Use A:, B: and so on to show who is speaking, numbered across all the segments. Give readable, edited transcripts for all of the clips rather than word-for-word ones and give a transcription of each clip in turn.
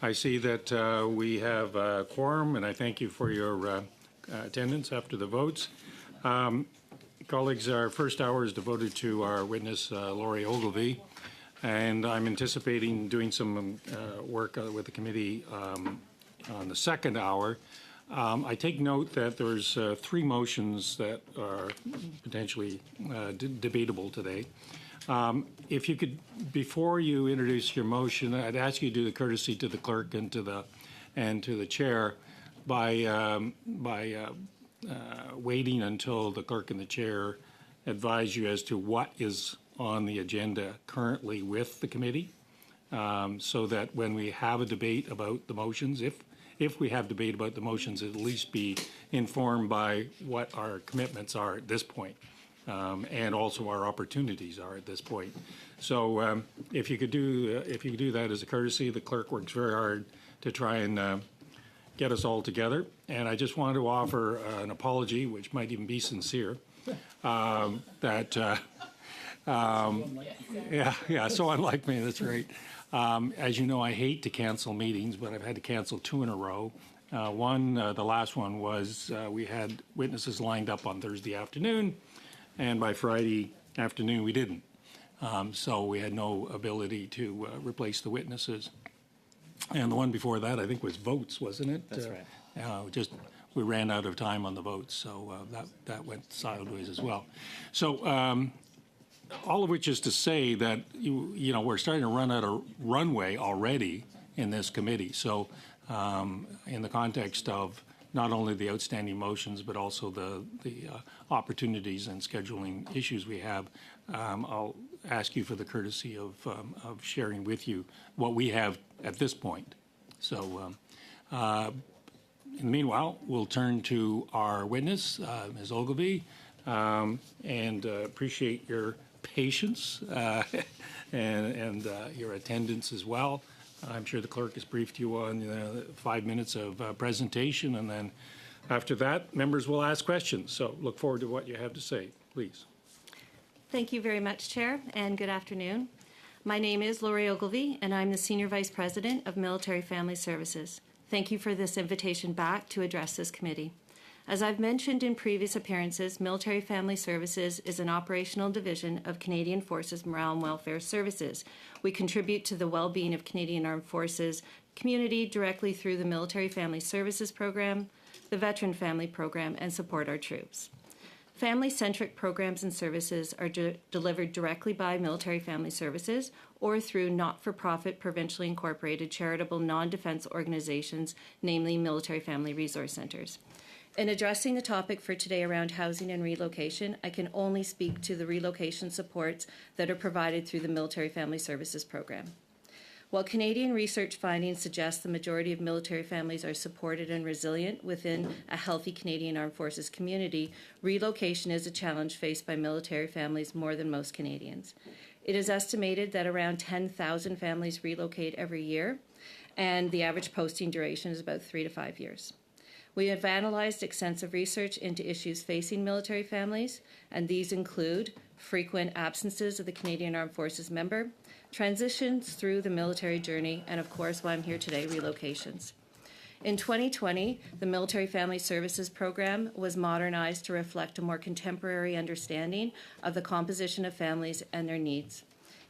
A: I see that we have a quorum, and I thank you for your attendance after the votes. Colleagues, our first hour is devoted to our witness, Laurie Ogilvie, and I'm anticipating doing some work with the committee on the second hour. I take note that there's 3 motions that are potentially debatable today. If you could, before you introduce your motion, I'd ask you to do the courtesy to the clerk and to the chair by waiting until the clerk and the chair advise you as to what is on the agenda currently with the committee, so that when we have a debate about the motions, if we have debate about the motions, at least be informed by what our commitments are at this point. And also our opportunities are at this point. So if you could do that as a courtesy, the clerk works very hard to try and get us all together. And I just wanted to offer an apology, which might even be sincere, that so unlike me, that's right. As you know, I hate to cancel meetings, but I've had to cancel 2 in a row. The last one was we had witnesses lined up on Thursday afternoon, and by Friday afternoon we didn't. So we had no ability to replace the witnesses. And the one before that, I think, was votes, wasn't it?
B: That's right.
A: We ran out of time on the votes, so that went sideways as well. So all of which is to say that you know we're starting to run out of runway already in this committee. So in the context of not only the outstanding motions, but also the opportunities and scheduling issues we have, I'll ask you for the courtesy of sharing with you what we have at this point. So in the meanwhile, we'll turn to our witness, Ms. Ogilvie, and appreciate your patience and your attendance as well. I'm sure the clerk has briefed you on 5 minutes of presentation, and then after that, members will ask questions. So look forward to what you have to say. Please.
C: Thank you very much, Chair, and good afternoon. My name is Laurie Ogilvie, and I'm the Senior Vice President of Military Family Services. Thank you for this invitation back to address this committee. As I've mentioned in previous appearances, Military Family Services is an operational division of Canadian Forces Morale and Welfare Services. We contribute to the well-being of Canadian Armed Forces community directly through the Military Family Services Program, the Veteran Family Program, and support our troops. Family-centric programs and services are delivered directly by Military Family Services or through not-for-profit, provincially incorporated charitable non-defense organizations, namely Military Family Resource Centers. In addressing the topic for today around housing and relocation, I can only speak to the relocation supports that are provided through the Military Family Services Program. While Canadian research findings suggest the majority of military families are supported and resilient within a healthy Canadian Armed Forces community, relocation is a challenge faced by military families more than most Canadians. It is estimated that around 10,000 families relocate every year, and the average posting duration is about 3 to 5 years. We have analyzed extensive research into issues facing military families, and these include frequent absences of the Canadian Armed Forces member, transitions through the military journey, and of course, why I'm here today, relocations. In 2020, the Military Family Services Program was modernized to reflect a more contemporary understanding of the composition of families and their needs.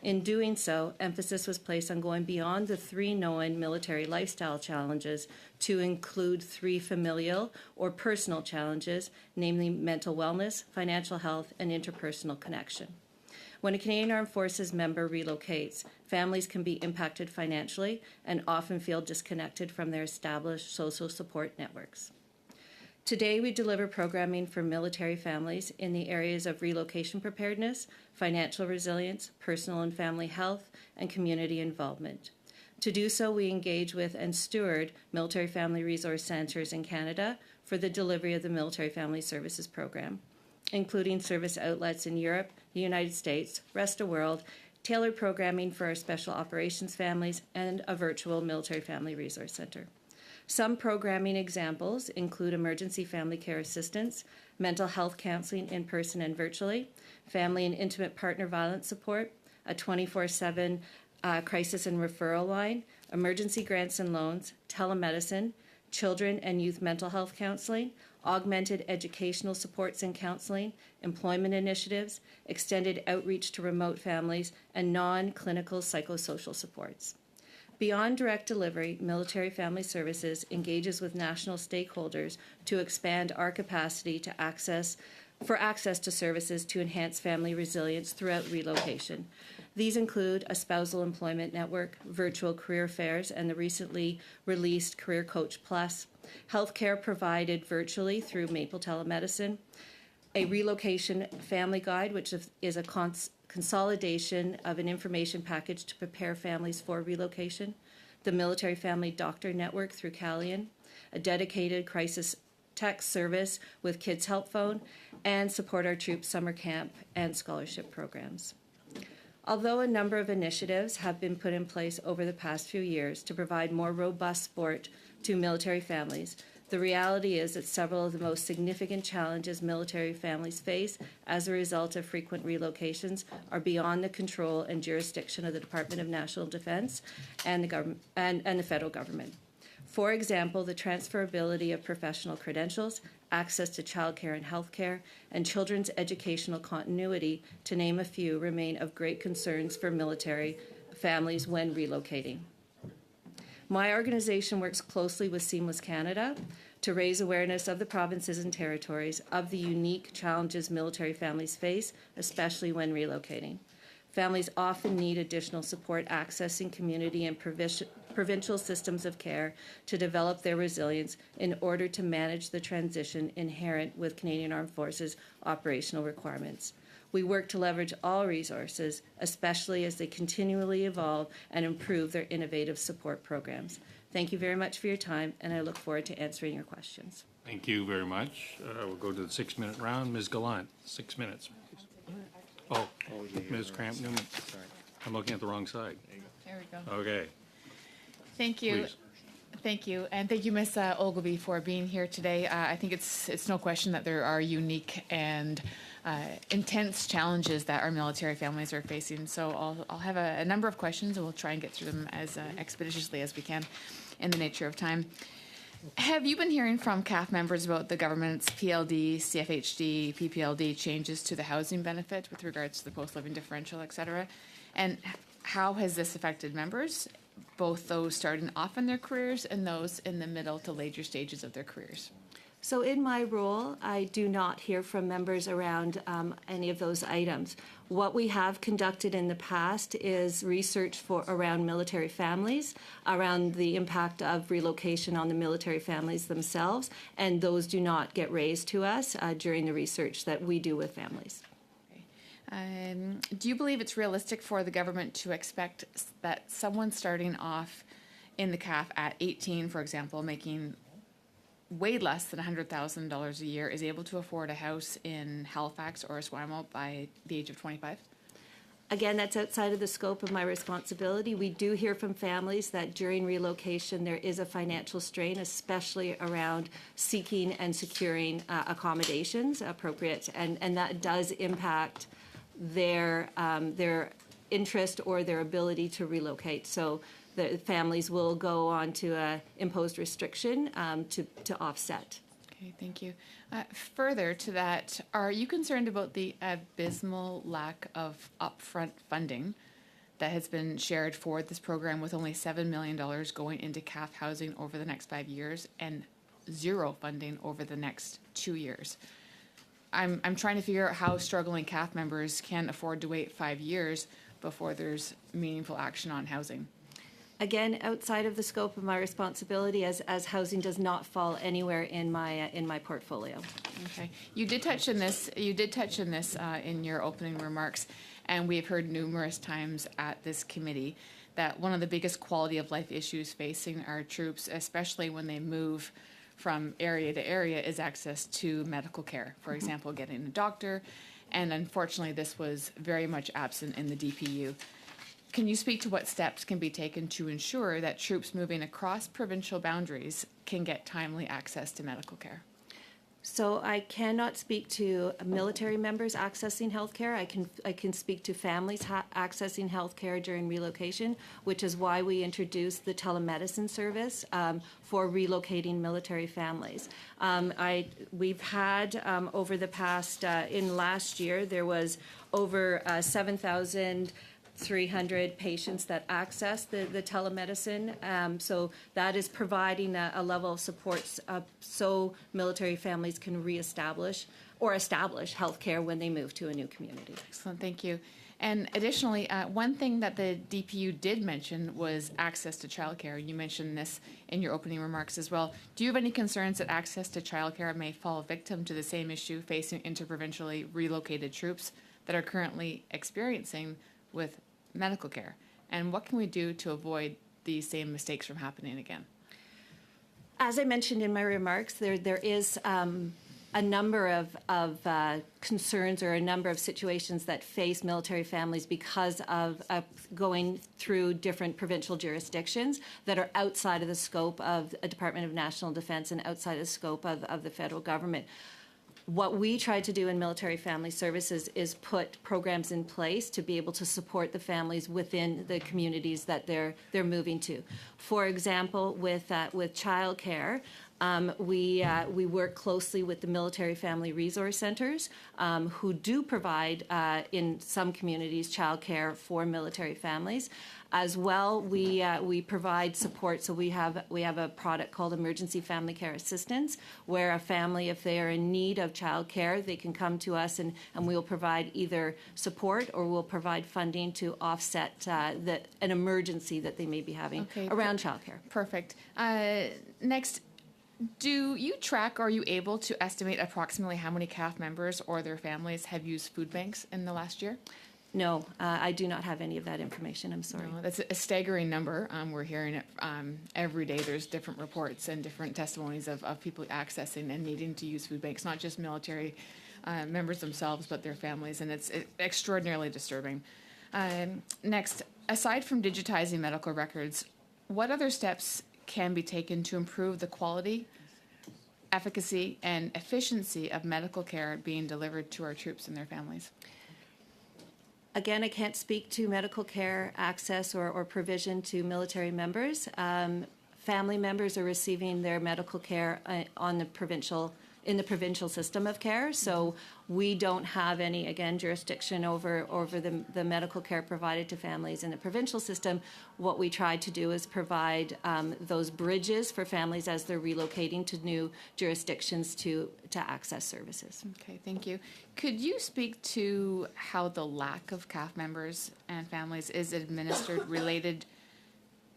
C: In doing so, emphasis was placed on going beyond the 3 known military lifestyle challenges to include 3 familial or personal challenges, namely mental wellness, financial health, and interpersonal connection. When a Canadian Armed Forces member relocates, families can be impacted financially and often feel disconnected from their established social support networks. Today, we deliver programming for military families in the areas of relocation preparedness, financial resilience, personal and family health, and community involvement. To do so, we engage with and steward Military Family Resource Centres in Canada for the delivery of the Military Family Services Program, including service outlets in Europe, the United States, rest of the world, tailored programming for our special operations families, and a virtual Military Family Resource Centre. Some programming examples include emergency family care assistance, mental health counseling in person and virtually, family and intimate partner violence support, a 24/7 crisis and referral line, emergency grants and loans, telemedicine, children and youth mental health counseling, augmented educational supports and counseling, employment initiatives, extended outreach to remote families, and non-clinical psychosocial supports. Beyond direct delivery, Military Family Services engages with national stakeholders to expand our capacity to access to services to enhance family resilience throughout relocation. These include a spousal employment network, virtual career fairs, and the recently released Career Coach Plus, healthcare provided virtually through Maple Telemedicine, a relocation family guide, which is a consolidation of an information package to prepare families for relocation, the Military Family Doctor Network through Calian, a dedicated crisis text service with Kids Help Phone, and Support Our Troops summer camp and scholarship programs. Although a number of initiatives have been put in place over the past few years to provide more robust support to military families, the reality is that several of the most significant challenges military families face as a result of frequent relocations are beyond the control and jurisdiction of the Department of National Defense and the federal government. For example, the transferability of professional credentials, access to childcare and healthcare, and children's educational continuity, to name a few, remain of great concerns for military families when relocating. My organization works closely with Seamless Canada to raise awareness of the provinces and territories of the unique challenges military families face, especially when relocating. Families often need additional support accessing community and provincial systems of care to develop their resilience in order to manage the transition inherent with Canadian Armed Forces operational requirements. We work to leverage all resources, especially as they continually evolve and improve their innovative support programs. Thank you very much for your time, and I look forward to answering your questions.
A: Thank you very much. We'll go to the 6-minute round. Ms. Gallant, 6 minutes. Oh, Ms. Cramp-Newman. I'm looking at the wrong side.
B: There we go.
A: Okay.
B: Thank you.
A: Please.
B: Thank you. And thank you, Ms. Ogilvie, for being here today. I think it's no question that there are unique and intense challenges that our military families are facing. So I'll have a number of questions, and we'll try and get through them as expeditiously as we can in the nature of time. Have you been hearing from CAF members about the government's PLD, CFHD, PPLD changes to the housing benefit with regards to the post-living differential, et cetera? And how has this affected members, both those starting off in their careers and those in the middle to later stages of their careers?
C: So in my role, I do not hear from members around any of those items. What we have conducted in the past is research around military families, around the impact of relocation on the military families themselves, and those do not get raised to us during the research that we do with families.
B: Do you believe it's realistic for the government to expect that someone starting off in the CAF at 18, for example, making way less than $100,000 a year, is able to afford a house in Halifax or Esquimalt by the age of 25?
C: Again, that's outside of the scope of my responsibility. We do hear from families that during relocation there is a financial strain, especially around seeking and securing accommodations appropriate, and that does impact their interest or their ability to relocate. So the families will go on to an imposed restriction to offset.
B: Okay, thank you. Further to that, are you concerned about the abysmal lack of upfront funding that has been shared for this program, with only $7 million going into CAF housing over the next 5 years and zero funding over the next 2 years? I'm trying to figure out how struggling CAF members can afford to wait 5 years before there's meaningful action on housing.
C: Again, outside of the scope of my responsibility, as housing does not fall anywhere in my portfolio.
B: Okay, you did touch on this. You did touch on this in your opening remarks, and we've heard numerous times at this committee that one of the biggest quality of life issues facing our troops, especially when they move from area to area, is access to medical care. For example, getting a doctor, and unfortunately, this was very much absent in the DPU. Can you speak to what steps can be taken to ensure that troops moving across provincial boundaries can get timely access to medical care?
C: So I cannot speak to military members accessing healthcare. I can speak to families accessing healthcare during relocation, which is why we introduced the telemedicine service for relocating military families. We've had over the past in last year there was over 7,300 patients that access the telemedicine. So that is providing a level of support so military families can reestablish or establish healthcare when they move to a new community.
B: Excellent, thank you. And additionally, one thing that the DPU did mention was access to childcare. You mentioned this in your opening remarks as well. Do you have any concerns that access to childcare may fall victim to the same issue facing interprovincially relocated troops that are currently experiencing with medical care? And what can we do to avoid these same mistakes from happening again?
C: As I mentioned in my remarks, there is a number of concerns or a number of situations that face military families because of going through different provincial jurisdictions that are outside of the scope of a Department of National Defense and outside of the scope of the federal government. What we try to do in Military Family Services is put programs in place to be able to support the families within the communities that they're moving to. For example, with childcare, we work closely with the Military Family Resource Centers, who do provide in some communities childcare for military families. As well, we provide support. So we have a product called Emergency Family Care Assistance, where a family, if they are in need of child care, they can come to us and we'll provide either support or we'll provide funding to offset an emergency that they may be having around child care.
B: Perfect. Next, do you track or are you able to estimate approximately how many CAF members or their families have used food banks in the last year?
C: No, I do not have any of that information. I'm sorry.
B: No, that's a staggering number. We're hearing it every day. There's different reports and different testimonies of people accessing and needing to use food banks, not just military members themselves, but their families, and it's extraordinarily disturbing. Next, aside from digitizing medical records, what other steps can be taken to improve the quality, efficacy, and efficiency of medical care being delivered to our troops and their families?
C: Again, I can't speak to medical care access or provision to military members. Family members are receiving their medical care in the provincial system of care. So we don't have any, again, jurisdiction over the medical care provided to families in the provincial system. What we try to do is provide those bridges for families as they're relocating to new jurisdictions to access services.
B: Okay, thank you. Could you speak to how the lack of CAF members and families is administered related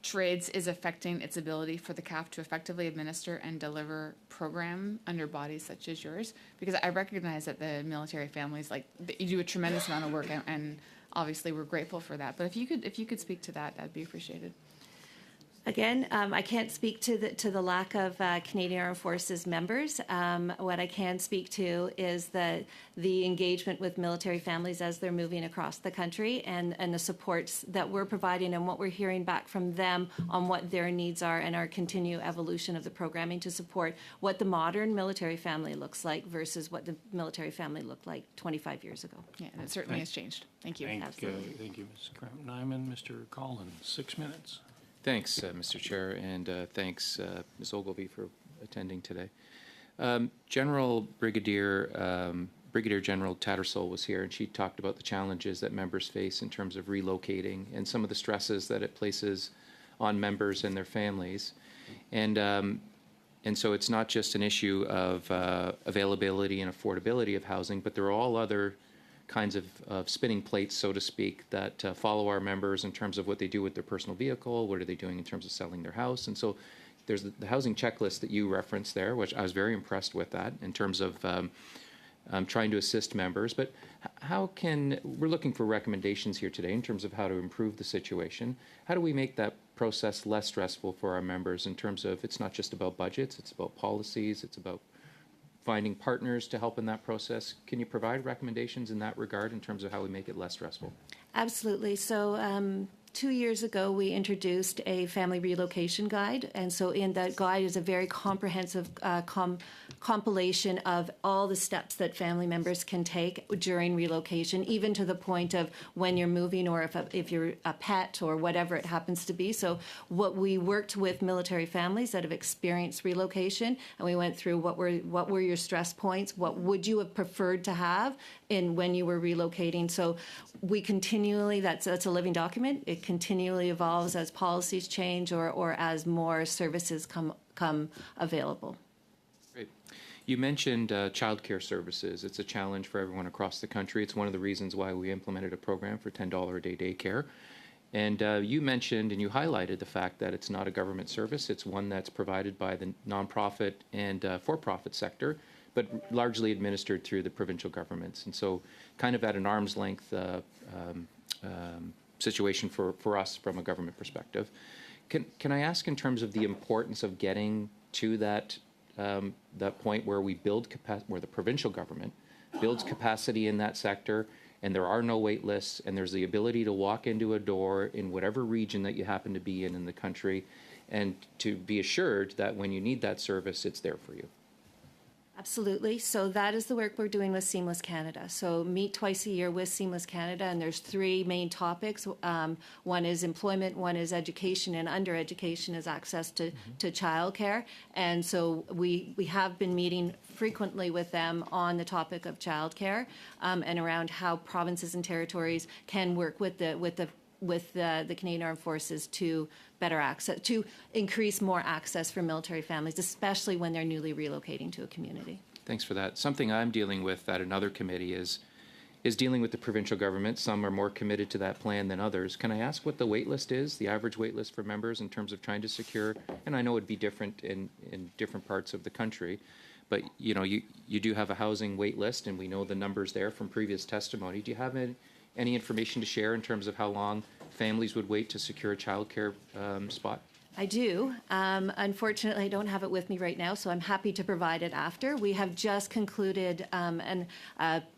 B: trades is affecting its ability for the CAF to effectively administer and deliver program under bodies such as yours? Because I recognize that the military families, you do a tremendous amount of work, and obviously we're grateful for that. But if you could speak to that, that'd be appreciated.
C: Again, I can't speak to the lack of Canadian Armed Forces members. What I can speak to is the engagement with military families as they're moving across the country and the supports that we're providing and what we're hearing back from them on what their needs are and our continued evolution of the programming to support what the modern military family looks like versus what the military family looked like 25 years ago.
B: Yeah, and it certainly has changed. Thank you.
A: Thank you, Ms. Nyman. Mr. Collins, 6 minutes.
D: Thanks, Mr. Chair, and thanks, Ms. Ogilvie, for attending today. Brigadier General Tattersall was here, and she talked about the challenges that members face in terms of relocating and some of the stresses that it places on members and their families. And so it's not just an issue of availability and affordability of housing, but there are all other kinds of spinning plates, so to speak, that follow our members in terms of what they do with their personal vehicle, what are they doing in terms of selling their house. And so there's the housing checklist that you referenced there, which I was very impressed with that in terms of trying to assist members. But we're looking for recommendations here today in terms of how to improve the situation. How do we make that process less stressful for our members in terms of it's not just about budgets, it's about policies, it's about finding partners to help in that process. Can you provide recommendations in that regard in terms of how we make it less stressful?
C: Absolutely. So 2 years ago, we introduced a family relocation guide. And so in that guide is a very comprehensive compilation of all the steps that family members can take during relocation, even to the point of when you're moving or if you're a pet or whatever it happens to be. So what we worked with military families that have experienced relocation, and we went through what were your stress points, what would you have preferred to have in when you were relocating. So we continually, that's a living document. It continually evolves as policies change or as more services come available.
D: Great. You mentioned childcare services. It's a challenge for everyone across the country. It's one of the reasons why we implemented a program for $10 a day daycare. And you mentioned and you highlighted the fact that it's not a government service. It's one that's provided by the nonprofit and for-profit sector, but largely administered through the provincial governments. And so kind of at an arm's length situation for us from a government perspective. Can I ask in terms of the importance of getting to that point where we build where the provincial government builds capacity in that sector, and there are no wait lists, and there's the ability to walk into a door in whatever region that you happen to be in the country, and to be assured that when you need that service, it's there for you?
C: Absolutely. So that is the work we're doing with Seamless Canada. So meet twice a year with Seamless Canada, and there's 3 main topics. One is employment, one is education, and under education is access to childcare. And so we have been meeting frequently with them on the topic of childcare and around how provinces and territories can work with the Canadian Armed Forces to better access, to increase more access for military families, especially when they're newly relocating to a community.
D: Thanks for that. Something I'm dealing with at another committee is dealing with the provincial government. Some are more committed to that plan than others. Can I ask what the wait list is, the average wait list for members in terms of trying to secure, and I know it'd be different in different parts of the country, but you know, you do have a housing wait list, and we know the numbers there from previous testimony. Do you have any information to share in terms of how long families would wait to secure a childcare spot?
C: I do. Unfortunately, I don't have it with me right now, so I'm happy to provide it after. We have just concluded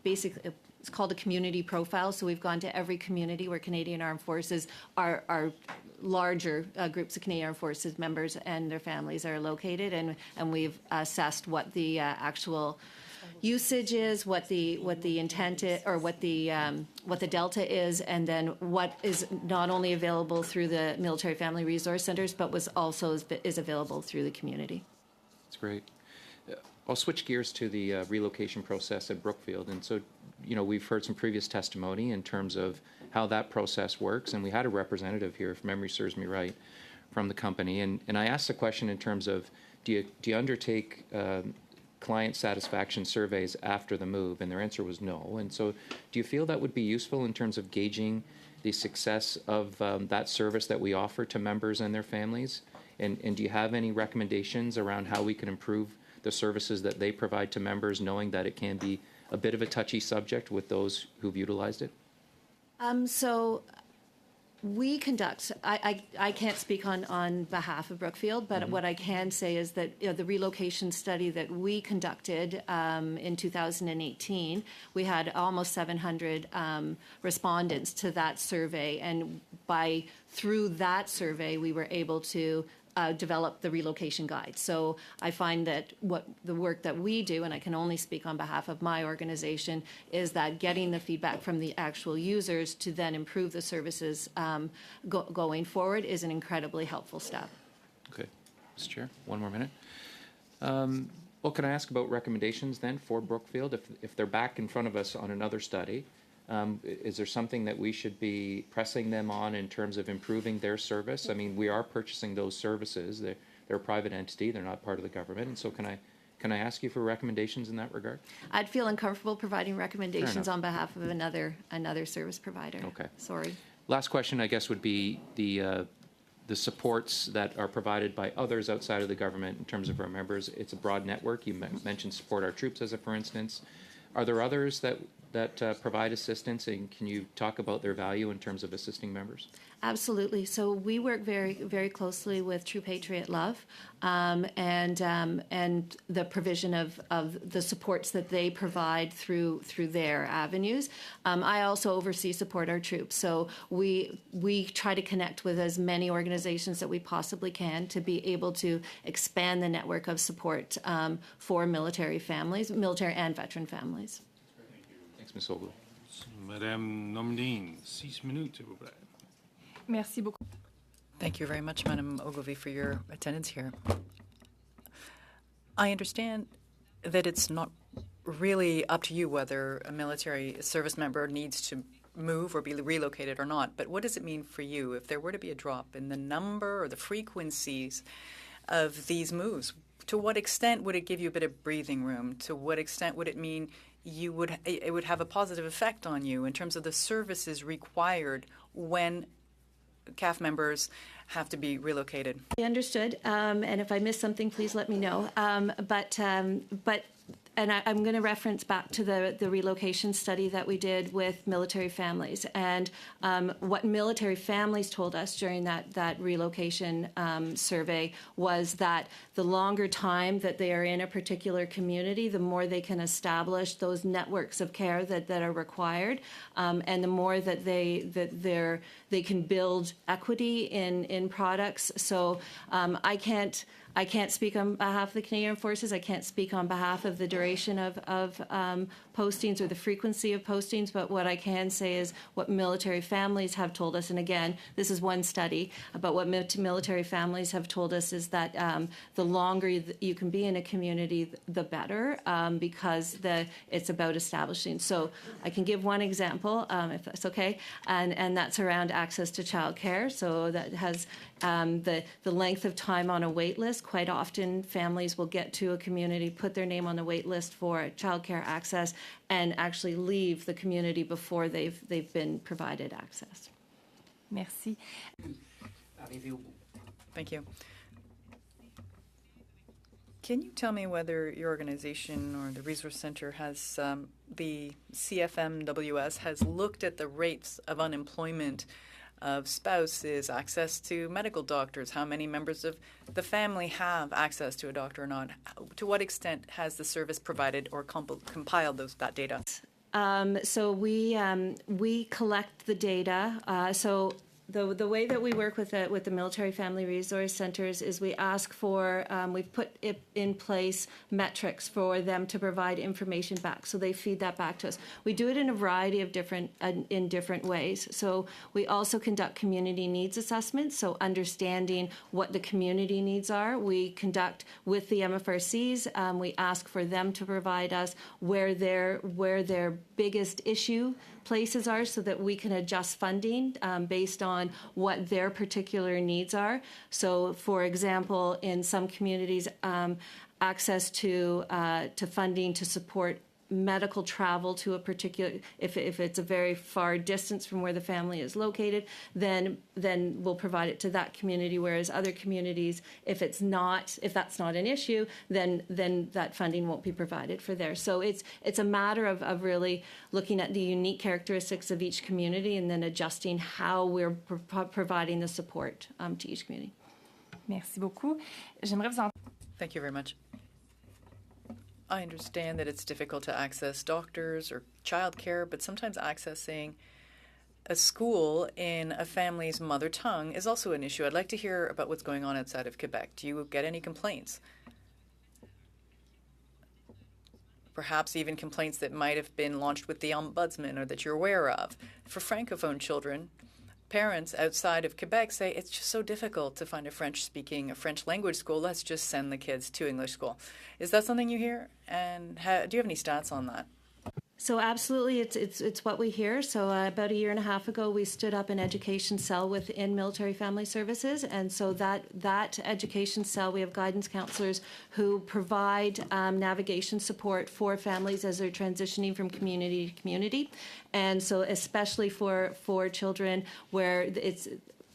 C: basically, it's called a community profile. So we've gone to every community where Canadian Armed Forces are larger groups of Canadian Armed Forces members and their families are located, and we've assessed what the actual usage is, what the intent is, or what the delta is, and then what is not only available through the military family resource centers, but was also is available through the community.
D: That's great. I'll switch gears to the relocation process at Brookfield, and so you know, we've heard some previous testimony in terms of how that process works, and we had a representative here, if memory serves me right, from the company, and I asked the question in terms of do you undertake client satisfaction surveys after the move, and their answer was no. And so do you feel that would be useful in terms of gauging the success of that service that we offer to members and their families? And do you have any recommendations around how we can improve the services that they provide to members, knowing that it can be a bit of a touchy subject with those who've utilized it?
C: So we conduct, I can't speak on behalf of Brookfield, but what I can say is that the relocation study that we conducted in 2018, we had almost 700 respondents to that survey, and through that survey we were able to develop the relocation guide. So I find that what the work that we do, and I can only speak on behalf of my organization, is that getting the feedback from the actual users to then improve the services going forward is an incredibly helpful step.
D: Okay. Mr. Chair, one more minute. Well, can I ask about recommendations then for Brookfield? If they're back in front of us on another study, is there something that we should be pressing them on in terms of improving their service? I mean, we are purchasing those services. They're a private entity. They're not part of the government. And so can I ask you for recommendations in that regard?
C: I'd feel uncomfortable providing recommendations on behalf of another service provider.
D: Okay.
C: Sorry.
D: Last question, I guess, would be the supports that are provided by others outside of the government in terms of our members. It's a broad network. You mentioned Support Our Troops as a for instance. Are there others that that provide assistance, and can you talk about their value in terms of assisting members?
C: Absolutely. So we work very, very closely with True Patriot Love, and the provision of the supports that they provide through their avenues. I also oversee Support Our Troops. So we try to connect with as many organizations that we possibly can to be able to expand the network of support for military families, military and veteran families.
D: Thanks, Ms. Ogilvie.
A: Madame Nomdine, 6 minutes, s'il vous plaît.
E: Merci beaucoup.
F: Thank you very much, Madam Ogilvie, for your attendance here. I understand that it's not really up to you whether a military service member needs to move or be relocated or not, but what does it mean for you if there were to be a drop in the number or the frequencies of these moves? To what extent would it give you a bit of breathing room? To what extent would it mean it would have a positive effect on you in terms of the services required when CAF members have to be relocated?
C: I understood, and if I missed something, please let me know. I'm going to reference back to the relocation study that we did with military families, and what military families told us during that relocation survey was that the longer time that they are in a particular community, the more they can establish those networks of care that are required, and the more that they can build equity in products. So I can't speak on behalf of the Canadian Forces. I can't speak on behalf of the duration of postings or the frequency of postings, but what I can say is what military families have told us, and again, this is one study, but what military families have told us is that the longer you can be in a community, the better, because it's about establishing. So I can give one example, if that's okay, and that's around access to childcare. So that has the length of time on a wait list. Quite often, families will get to a community, put their name on the wait list for childcare access, and actually leave the community before they've been provided access.
E: Merci.
F: Thank you. Can you tell me whether your organization or the Resource Center has, the CFMWS has looked at the rates of unemployment of spouses, access to medical doctors, how many members of the family have access to a doctor or not? To what extent has the service provided or compiled that data?
C: So we collect the data. So the way that we work with the Military Family Resource Centers is we ask for, we've put in place metrics for them to provide information back. So they feed that back to us. We do it in a variety of different ways. So we also conduct community needs assessments. So understanding what the community needs are. We conduct with the MFRCs, we ask for them to provide us where their biggest issue places are so that we can adjust funding based on what their particular needs are. So, for example, in some communities, access to funding to support medical travel to a particular, if it's a very far distance from where the family is located, then we'll provide it to that community, whereas other communities, if that's not an issue, then that funding won't be provided for there. So it's a matter of really looking at the unique characteristics of each community and then adjusting how we're providing the support to each community.
E: Merci beaucoup. J'aimerais vous
F: Thank you very much. I understand that it's difficult to access doctors or childcare, but sometimes accessing a school in a family's mother tongue is also an issue. I'd like to hear about what's going on outside of Quebec. Do you get any complaints? Perhaps even complaints that might have been launched with the Ombudsman or that you're aware of. For Francophone children, parents outside of Quebec say it's just so difficult to find a French language school. Let's just send the kids to English school. Is that something you hear? And do you have any stats on that?
C: So absolutely, it's what we hear. So about a year and a half ago, we stood up an education cell within Military Family Services, and so that education cell, we have guidance counselors who provide navigation support for families as they're transitioning from community to community, and so especially for children where it's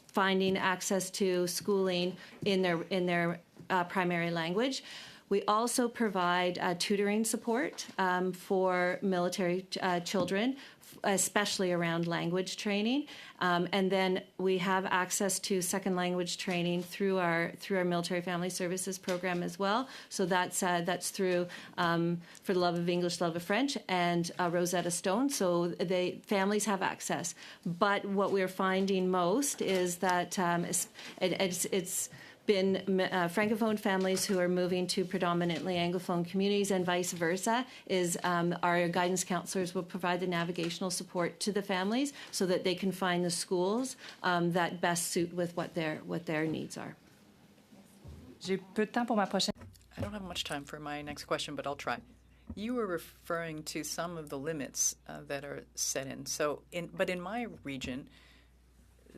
C: finding access to schooling in their primary language. We also provide tutoring support for military children, especially around language training. And then we have access to second language training through our Military Family Services program as well. So that's through For the Love of English, Love of French, and Rosetta Stone. So families have access. But what we're finding most is that it's been Francophone families who are moving to predominantly Anglophone communities and vice versa. Our guidance counselors will provide the navigational support to the families so that they can find the schools that best suit with what their needs are.
E: J'ai peu de temps pour ma prochaine.
F: I don't have much time for my next question, but I'll try. You were referring to some of the limits that are set in. But in my region,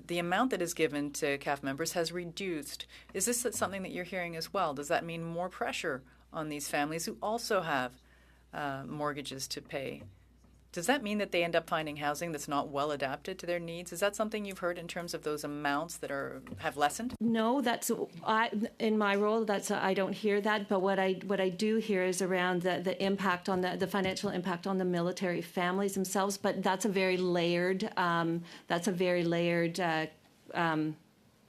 F: the amount that is given to CAF members has reduced. Is this something that you're hearing as well? Does that mean more pressure on these families who also have mortgages to pay? Does that mean that they end up finding housing that's not well adapted to their needs? Is that something you've heard in terms of those amounts that have lessened?
C: No, in my role. I don't hear that. But what I do hear is around the impact on the financial impact on the military families themselves. But that's a very layered.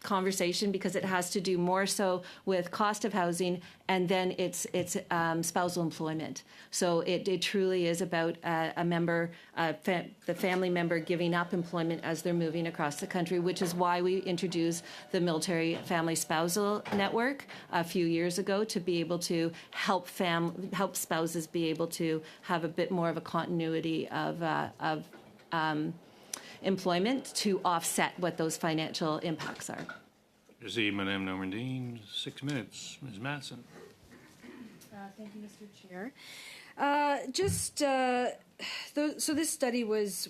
C: Conversation, because it has to do more so with cost of housing and then it's spousal employment. So it truly is about the family member giving up employment as they're moving across the country, which is why we introduced the Military Family Spousal Network a few years ago to be able to help spouses be able to have a bit more of a continuity of employment to offset what those financial impacts are.
A: Merci, Madame Normandine. 6 minutes. Ms. Matson.
G: Thank you, Mr. Chair. So this study was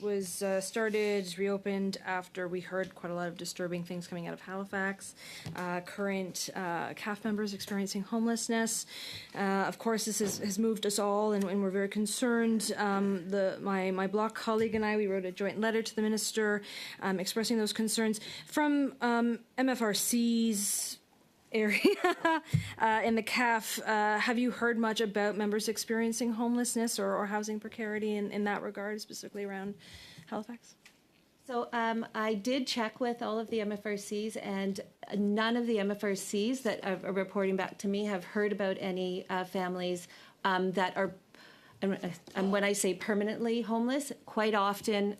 G: started, reopened after we heard quite a lot of disturbing things coming out of Halifax. Current CAF members experiencing homelessness. Of course, this has moved us all, and we're very concerned. My bloc colleague and I, we wrote a joint letter to the minister expressing those concerns from MFRC's area in the CAF. Have you heard much about members experiencing homelessness or housing precarity in that regard, specifically around Halifax?
C: So I did check with all of the MFRCs, and none of the MFRCs that are reporting back to me have heard about any families that are, and when I say permanently homeless, quite often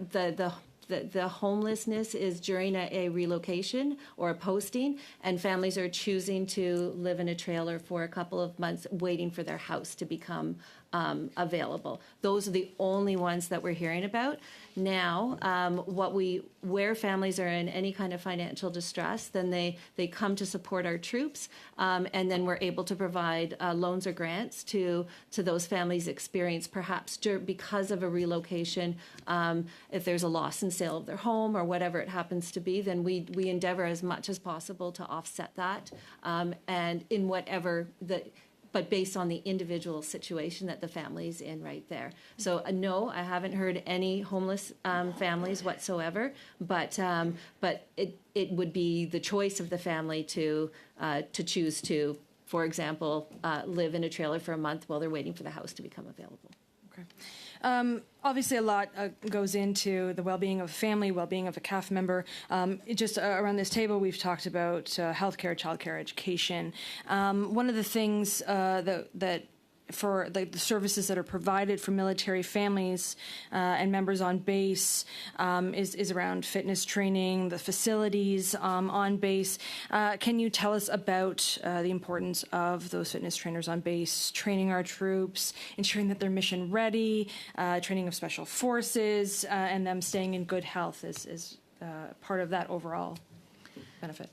C: the homelessness is during a relocation or a posting, and families are choosing to live in a trailer for a couple of months waiting for their house to become available. Those are the only ones that we're hearing about. Now, where families are in any kind of financial distress, then they come to support our troops, and then we're able to provide loans or grants to those families experience, perhaps because of a relocation, if there's a loss and sale of their home or whatever it happens to be, then we endeavor as much as possible to offset that, and in whatever but based on the individual situation that the family's in right there. So no, I haven't heard any homeless families whatsoever, but it would be the choice of the family to choose to, for example, live in a trailer for a month while they're waiting for the house to become available.
G: Okay. Obviously, a lot goes into the well-being of a family, well-being of a CAF member. Just around this table, we've talked about healthcare, childcare, education. One of the things that for the services that are provided for military families and members on base is around fitness training, the facilities on base. Can you tell us about the importance of those fitness trainers on base, training our troops, ensuring that they're mission ready, training of special forces, and them staying in good health is part of that overall benefit?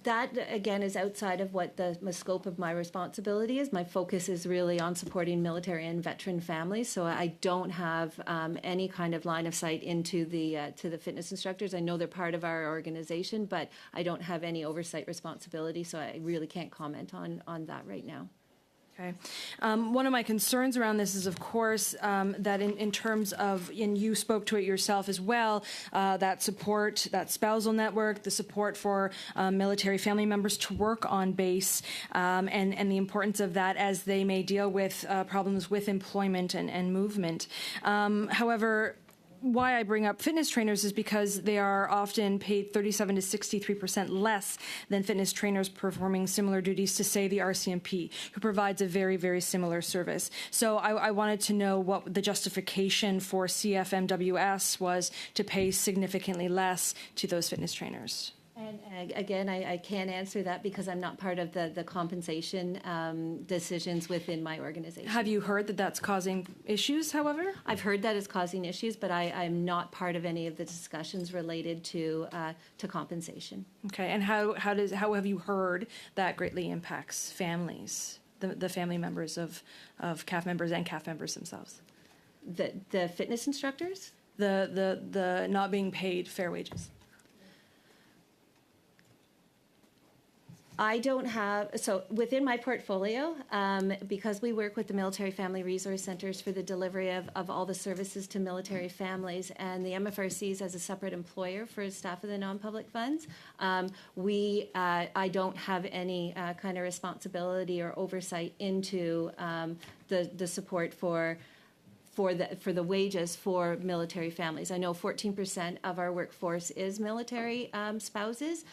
C: That, again, is outside of what the scope of my responsibility is. My focus is really on supporting military and veteran families, so I don't have any kind of line of sight into to the fitness instructors. I know they're part of our organization, but I don't have any oversight responsibility, so I really can't comment on that right now.
G: Okay. One of my concerns around this is, of course, that in terms of, and you spoke to it yourself as well, that support, that spousal network, the support for military family members to work on base, and the importance of that as they may deal with problems with employment and movement. However, why I bring up fitness trainers is because they are often paid 37 to 63% less than fitness trainers performing similar duties to, say, the RCMP, who provides a very, very similar service. So I wanted to know what the justification for CFMWS was to pay significantly less to those fitness trainers.
C: And again, I can't answer that because I'm not part of the compensation decisions within my organization.
G: Have you heard that that's causing issues, however?
C: I've heard that it's causing issues, but I'm not part of any of the discussions related to compensation.
G: Okay, and how have you heard that greatly impacts families, the family members of CAF members and CAF members themselves?
C: The fitness instructors?
G: The not being paid fair wages.
C: I don't have, so within my portfolio, because we work with the Military Family Resource Centers for the delivery of all the services to military families, and the MFRCs as a separate employer for staff of the non-public funds, I don't have any kind of responsibility or oversight into the support for the wages for military families. I know 14% of our workforce is military spouses.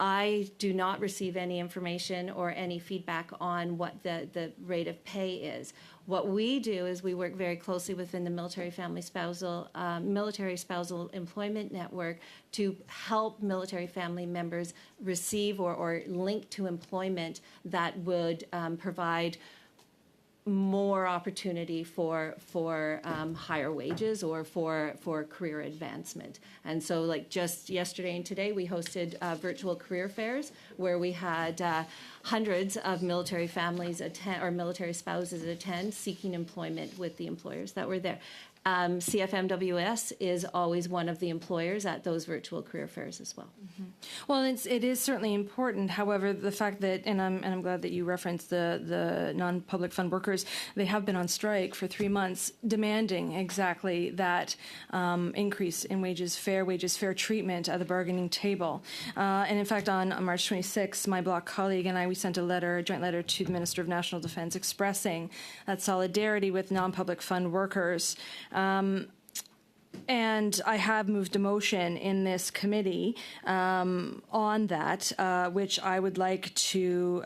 C: I do not receive any information or any feedback on what the rate of pay is. What we do is we work very closely within the military spousal employment network to help military family members receive or link to employment that would provide more opportunity for higher wages or for career advancement. And so, like just yesterday and today, we hosted virtual career fairs where we had hundreds of military families attend, or military spouses attend, seeking employment with the employers that were there. CFMWS is always one of the employers at those virtual career fairs as well.
G: Mm-hmm. Well, it is certainly important. However, the fact that, and I'm glad that you referenced the non-public fund workers, they have been on strike for 3 months, demanding exactly that increase in wages, fair treatment at the bargaining table. And in fact, on March 26th, my bloc colleague and I, we sent a joint letter to the Minister of National Defence expressing that solidarity with non-public fund workers. And I have moved a motion in this committee on that, which I would like to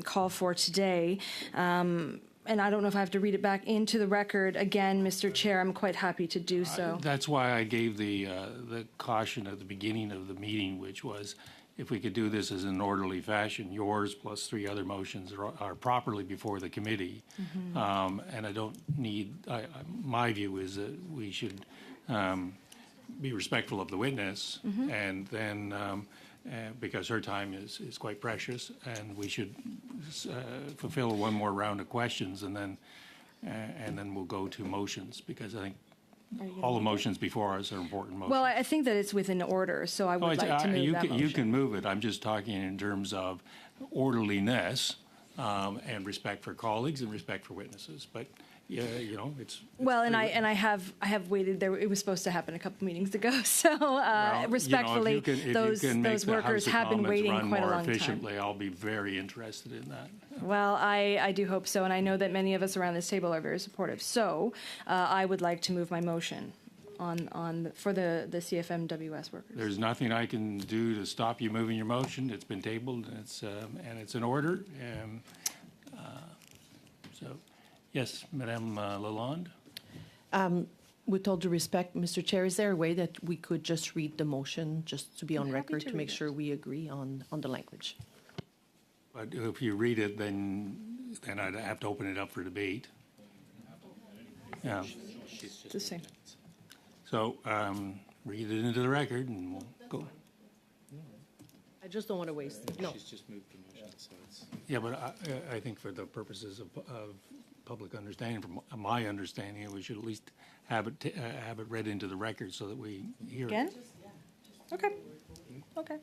G: call for today. And I don't know if I have to read it back into the record again, Mr. Chair. I'm quite happy to do so.
A: That's why I gave the caution at the beginning of the meeting, which was if we could do this as an orderly fashion, yours plus 3 other motions are properly before the committee. Mm-hmm. And I don't need, my view is that we should be respectful of the witness, mm-hmm. and then because her time is quite precious, and we should fulfill one more round of questions, and then we'll go to motions, because I think all the motions before us are important motions.
G: Well, I think that it's within order, so I would like to move that motion.
A: You can move it. I'm just talking in terms of orderliness and respect for colleagues and respect for witnesses. But yeah, it's
G: well, and I have waited there. It was supposed to happen a couple meetings ago. So respectfully, those workers have been waiting quite a long time.
A: Efficiently, I'll be very interested in that.
G: Well, I do hope so, and I know that many of us around this table are very supportive. So I would like to move my motion for the CFMWS workers.
A: There's nothing I can do to stop you moving your motion. It's been tabled, and it's in order. So. Yes, Madame Lalonde.
H: With all due respect, Mr. Chair, is there a way that we could just read the motion, just to be on record, to make sure we agree on the language?
A: But if you read it, then I'd have to open it up for debate. Yeah.
G: It's the same.
A: So read it into the record, and we'll go.
H: I just don't want to waste. No.
D: She's just moved the motion, so it's.
A: Yeah, but I think for the purposes of public understanding, from my understanding, we should at least have it read into the record so that we hear
G: Again?
A: it.
G: Okay.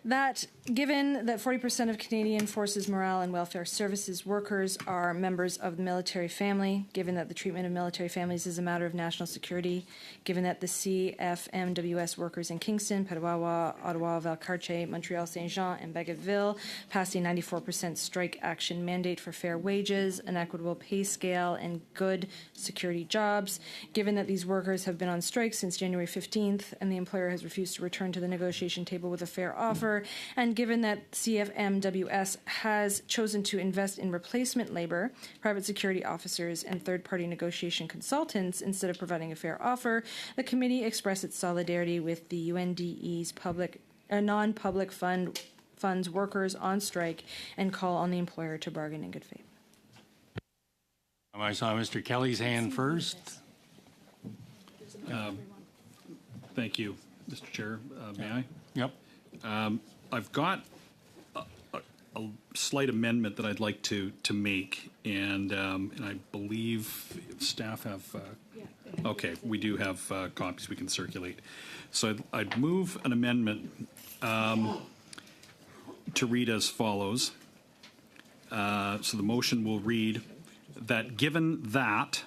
G: That Given that 40% of Canadian Forces Morale and Welfare Services workers are members of the military family, given that the treatment of military families is a matter of national security, given that the CFMWS workers in Kingston, Petawawa, Ottawa, Valcartier, Montreal, Saint Jean, and Bagotville passed a 94% strike action mandate for fair wages, an equitable pay scale, and good security jobs, given that these workers have been on strike since January 15th and the employer has refused to return to the negotiation table with a fair offer, and given that CFMWS has chosen to invest in replacement labor, private security officers, and third-party negotiation consultants instead of providing a fair offer, the committee expressed its solidarity with the UNDE's non-public funds workers on strike and call on the employer to bargain in good faith.
A: I saw Mr. Kelly's hand first.
I: Thank you, Mr. Chair. May I?
A: Yep.
I: I've got a slight amendment that I'd like to make, and I believe staff have. Okay, we do have copies we can circulate. So I'd move an amendment to read as follows. So the motion will read that given that,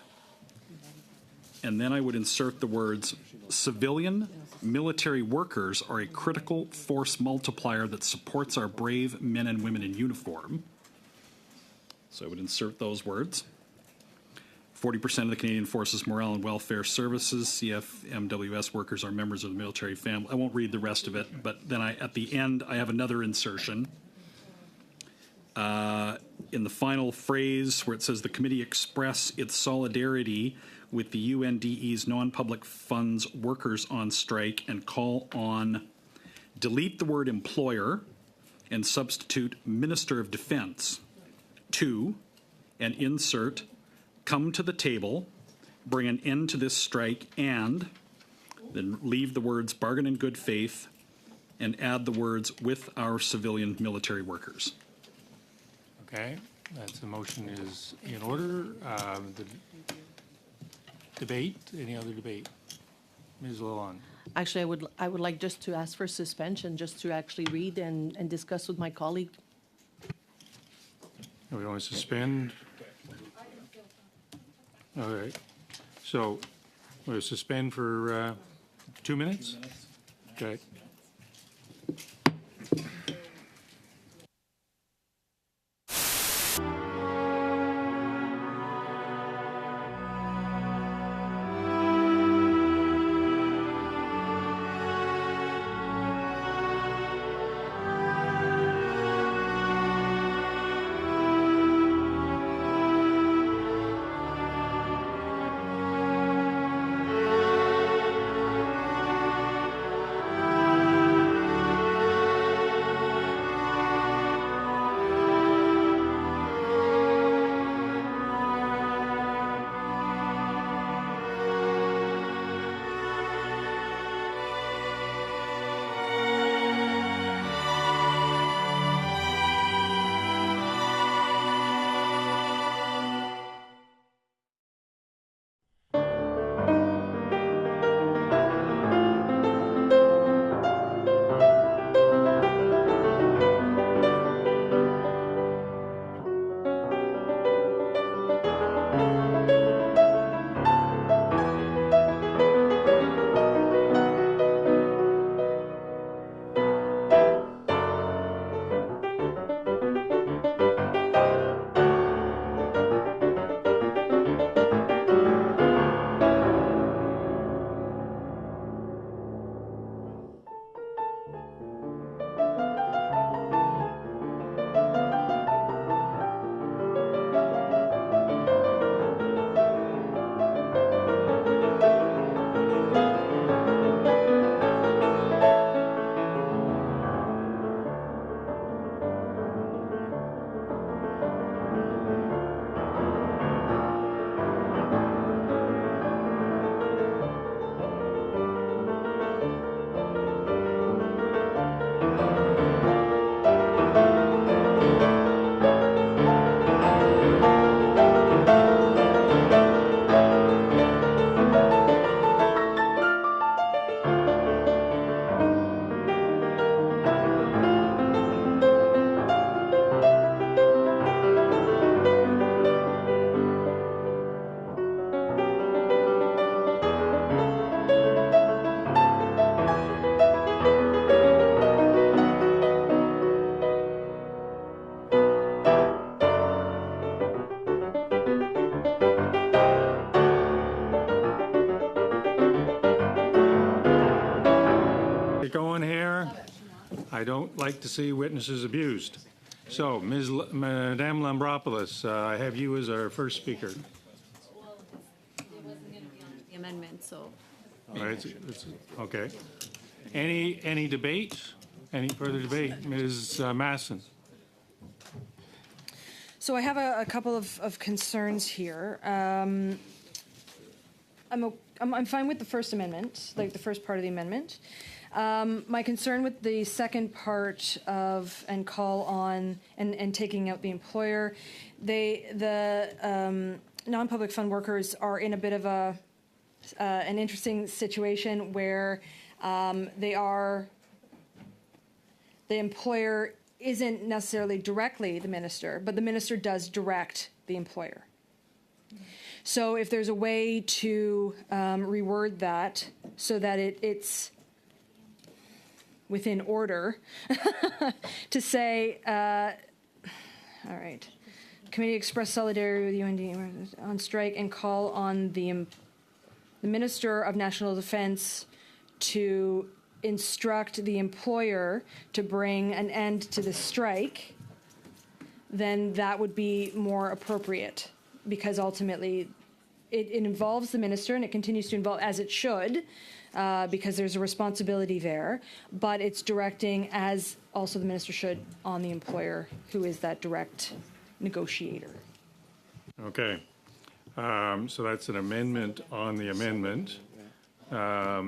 I: and then I would insert the words civilian military workers are a critical force multiplier that supports our brave men and women in uniform. So I would insert those words. 40% of the Canadian Forces Morale and Welfare Services, CFMWS workers, are members of the military family. I won't read the rest of it, but then at the end, I have another insertion. In the final phrase where it says the committee express its solidarity with the UNDE's non-public funds workers on strike and call on delete the word employer and substitute Minister of Defense to and insert come to the table, bring an end to this strike, and then leave the words bargain in good faith and add the words with our civilian military workers.
A: Okay, that's the motion is in order. The debate, any other debate? Ms. Lalonde.
H: Actually, I would like just to ask for suspension, just to actually read and discuss with my colleague.
A: We want to suspend? All right. So we'll suspend for 2 minutes? Okay. there. I don't like to see witnesses abused. So, Madame Lambropoulos, I have you as our first speaker.
C: Well, it wasn't going to be on the amendment, so.
A: All right, okay. Any debate? Any further debate? Ms. Masson?
G: So I have a couple of concerns here. I'm fine with the First Amendment, like the first part of the amendment. My concern with the second part of and call on and taking out the employer, the non-public fund workers are in a bit of an interesting situation where the employer isn't necessarily directly the minister, but the minister does direct the employer. So if there's a way to reword that so that it's within order to say, all right, committee express solidarity with UND on strike and call on the Minister of National Defense to instruct the employer to bring an end to the strike, then that would be more appropriate, because ultimately it involves the minister, and it continues to involve, as it should, because there's a responsibility there, but it's directing, as also the minister should, on the employer, who is that direct negotiator.
A: Okay. So that's an amendment on the amendment.
J: Why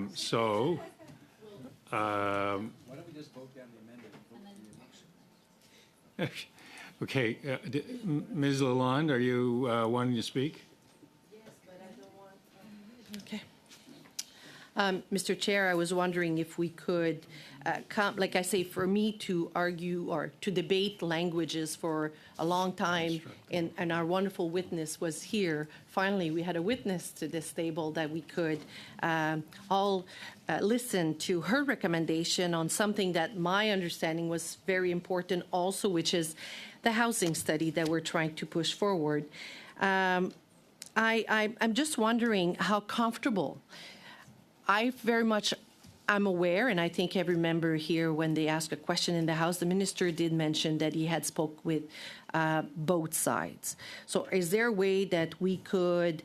J: don't we just vote down the amendment?
A: Okay. Ms. Lalonde, are you wanting to speak?
H: Okay. Mr. Chair, I was wondering if we could, like I say, for me to argue or to debate languages for a long time, and our wonderful witness was here. Finally, we had a witness to this table that we could all listen to her recommendation on something that my understanding was very important also, which is the housing study that we're trying to push forward. I'm just wondering how comfortable. I'm aware, and I think every member here, when they ask a question in the House, the minister did mention that he had spoke with both sides. So is there a way that we could,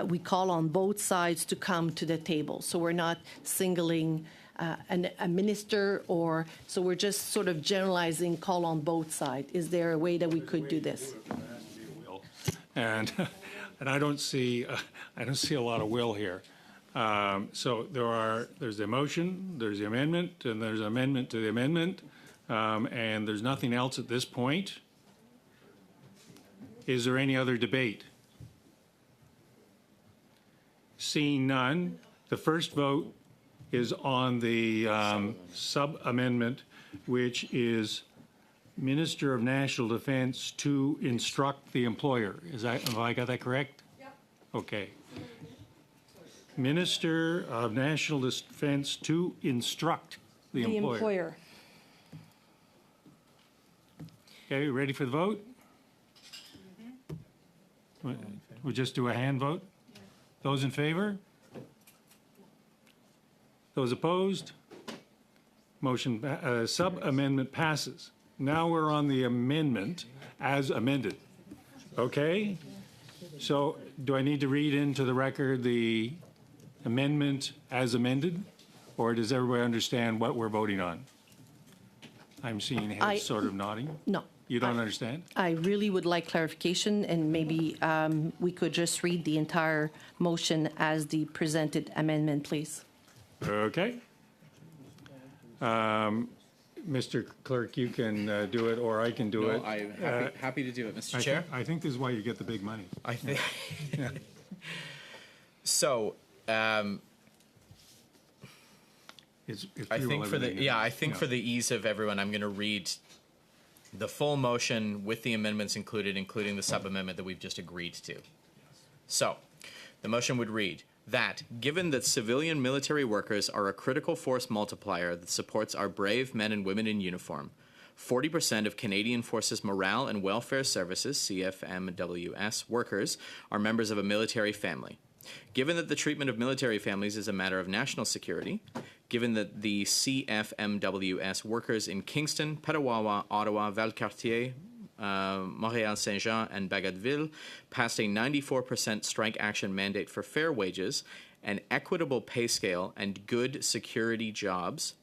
H: we call on both sides to come to the table? So we're not singling a minister, or so we're just sort of generalizing call on both sides. Is there a way that we could do this?
A: And I don't see a lot of will here. So there's the motion, there's the amendment, and there's an amendment to the amendment, and there's nothing else at this point. Is there any other debate? Seeing none, the first vote is on the sub-amendment, which is Minister of National Defense to instruct the employer. Have I got that correct? Yep. Okay. Minister of National Defense to instruct the employer. Okay, ready for the vote? Mm-hmm. We'll just do a hand vote? Yeah. Those in favor? Those opposed? Motion, sub-amendment passes. Now we're on the amendment as amended. Okay? So do I need to read into the record the amendment as amended, or does everybody understand what we're voting on? I'm seeing heads sort of nodding.
H: No.
A: You don't understand?
H: I really would like clarification, and maybe we could just read the entire motion as the presented amendment, please.
A: Okay. Mr. Clerk, you can do it, or I can do it.
J: I'm happy to do it, Mr. Chair.
A: I think this is why you get the big money.
J: I think.
A: Yeah.
J: So,
A: It's
J: I think for the
A: everything in.
J: for the ease of everyone, I'm going to read the full motion with the amendments included, including the sub-amendment that we've just agreed to. So, the motion would read that, given that civilian military workers are a critical force multiplier that supports our brave men and women in uniform, 40% of Canadian Forces Morale and Welfare Services, CFMWS, workers are members of a military family. Given that the treatment of military families is a matter of national security, given that the CFMWS workers in Kingston, Petawawa, Ottawa, Valcartier, Montreal Saint-Jean, and Bagotville passed a 94% strike action mandate for fair wages, an equitable pay scale, and good security jobs.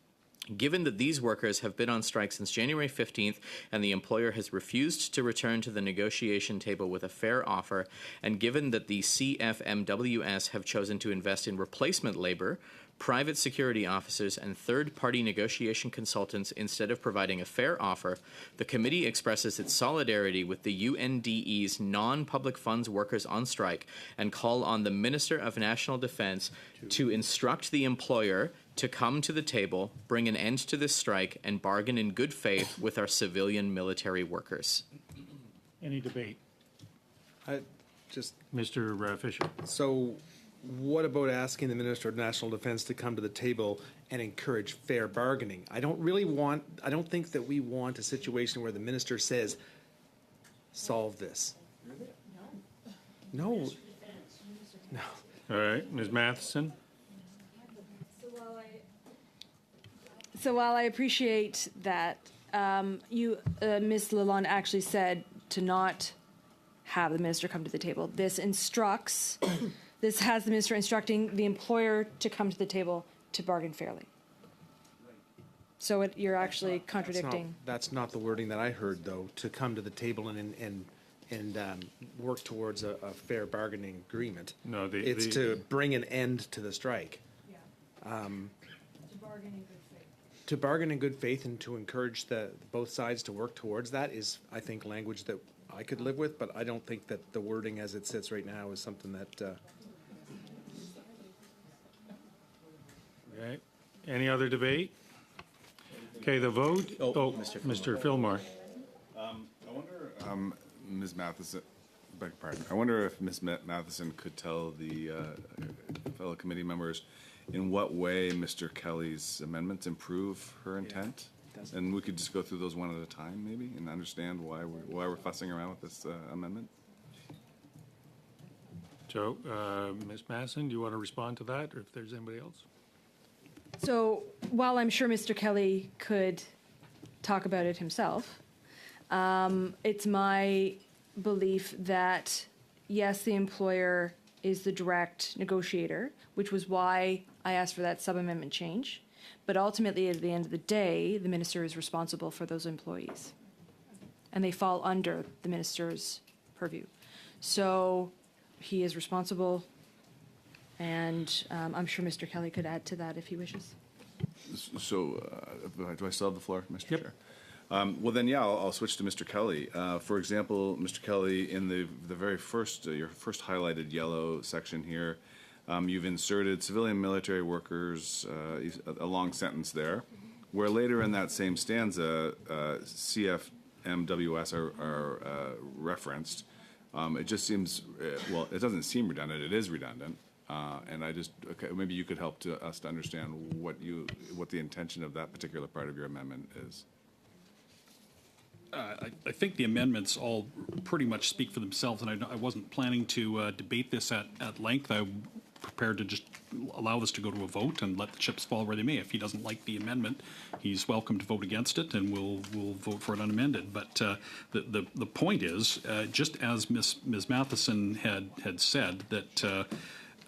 J: Given that these workers have been on strike since January 15th and the employer has refused to return to the negotiation table with a fair offer, and given that the CFMWS have chosen to invest in replacement labor, private security officers, and third-party negotiation consultants instead of providing a fair offer, the committee expresses its solidarity with the UNDE's non-public funds workers on strike and call on the Minister of National Defence to instruct the employer to come to the table, bring an end to this strike, and bargain in good faith with our civilian military workers.
A: Any debate?
K: Just
A: Mr. Fisher.
K: so, what about asking the Minister of National Defence to come to the table and encourage fair bargaining? I don't think that we want a situation where the minister says, solve this. No. No.
A: All right, Ms. Matheson?
G: So while I appreciate that, Ms. Lalonde actually said to not have the minister come to the table. This instructs, this has the minister instructing the employer to come to the table to bargain fairly. So you're actually contradicting.
K: That's not the wording that I heard, though, to come to the table and work towards a fair bargaining agreement.
A: No,
K: it's to bring an end to the strike.
G: To bargain in good faith.
K: To bargain in good faith and to encourage both sides to work towards that is, I think, language that I could live with, but I don't think that the wording as it sits right now is something that...
A: Okay. Any other debate? Okay, the vote. Mr. Fillmore.
L: I wonder, Ms. Matheson, beg your pardon. I wonder if Ms. Matheson could tell the fellow committee members in what way Mr. Kelly's amendments improve her intent, and we could just go through those one at a time, maybe, and understand why we're fussing around with this amendment.
A: So, Ms. Matheson, do you want to respond to that, or if there's anybody else?
G: So while I'm sure Mr. Kelly could talk about it himself, it's my belief that, yes, the employer is the direct negotiator, which was why I asked for that sub-amendment change. But ultimately, at the end of the day, the minister is responsible for those employees. And they fall under the minister's purview. So he is responsible, and I'm sure Mr. Kelly could add to that if he wishes.
L: So, do I still have the floor, Mr. Chair? Well, then, yeah, I'll switch to Mr. Kelly. For example, Mr. Kelly, in the very first, your first highlighted yellow section here, you've inserted civilian military workers, a long sentence there, where later in that same stanza, CFMWS are referenced. It just seems, well, it doesn't seem redundant, it is redundant. And maybe you could help us to understand what the intention of that particular part of your amendment is.
I: I think the amendments all pretty much speak for themselves, and I wasn't planning to debate this at length. I'm prepared to just allow this to go to a vote and let the chips fall where they may. If he doesn't like the amendment, he's welcome to vote against it, and we'll vote for it unamended. But the point is, just as Ms. Matheson had said, that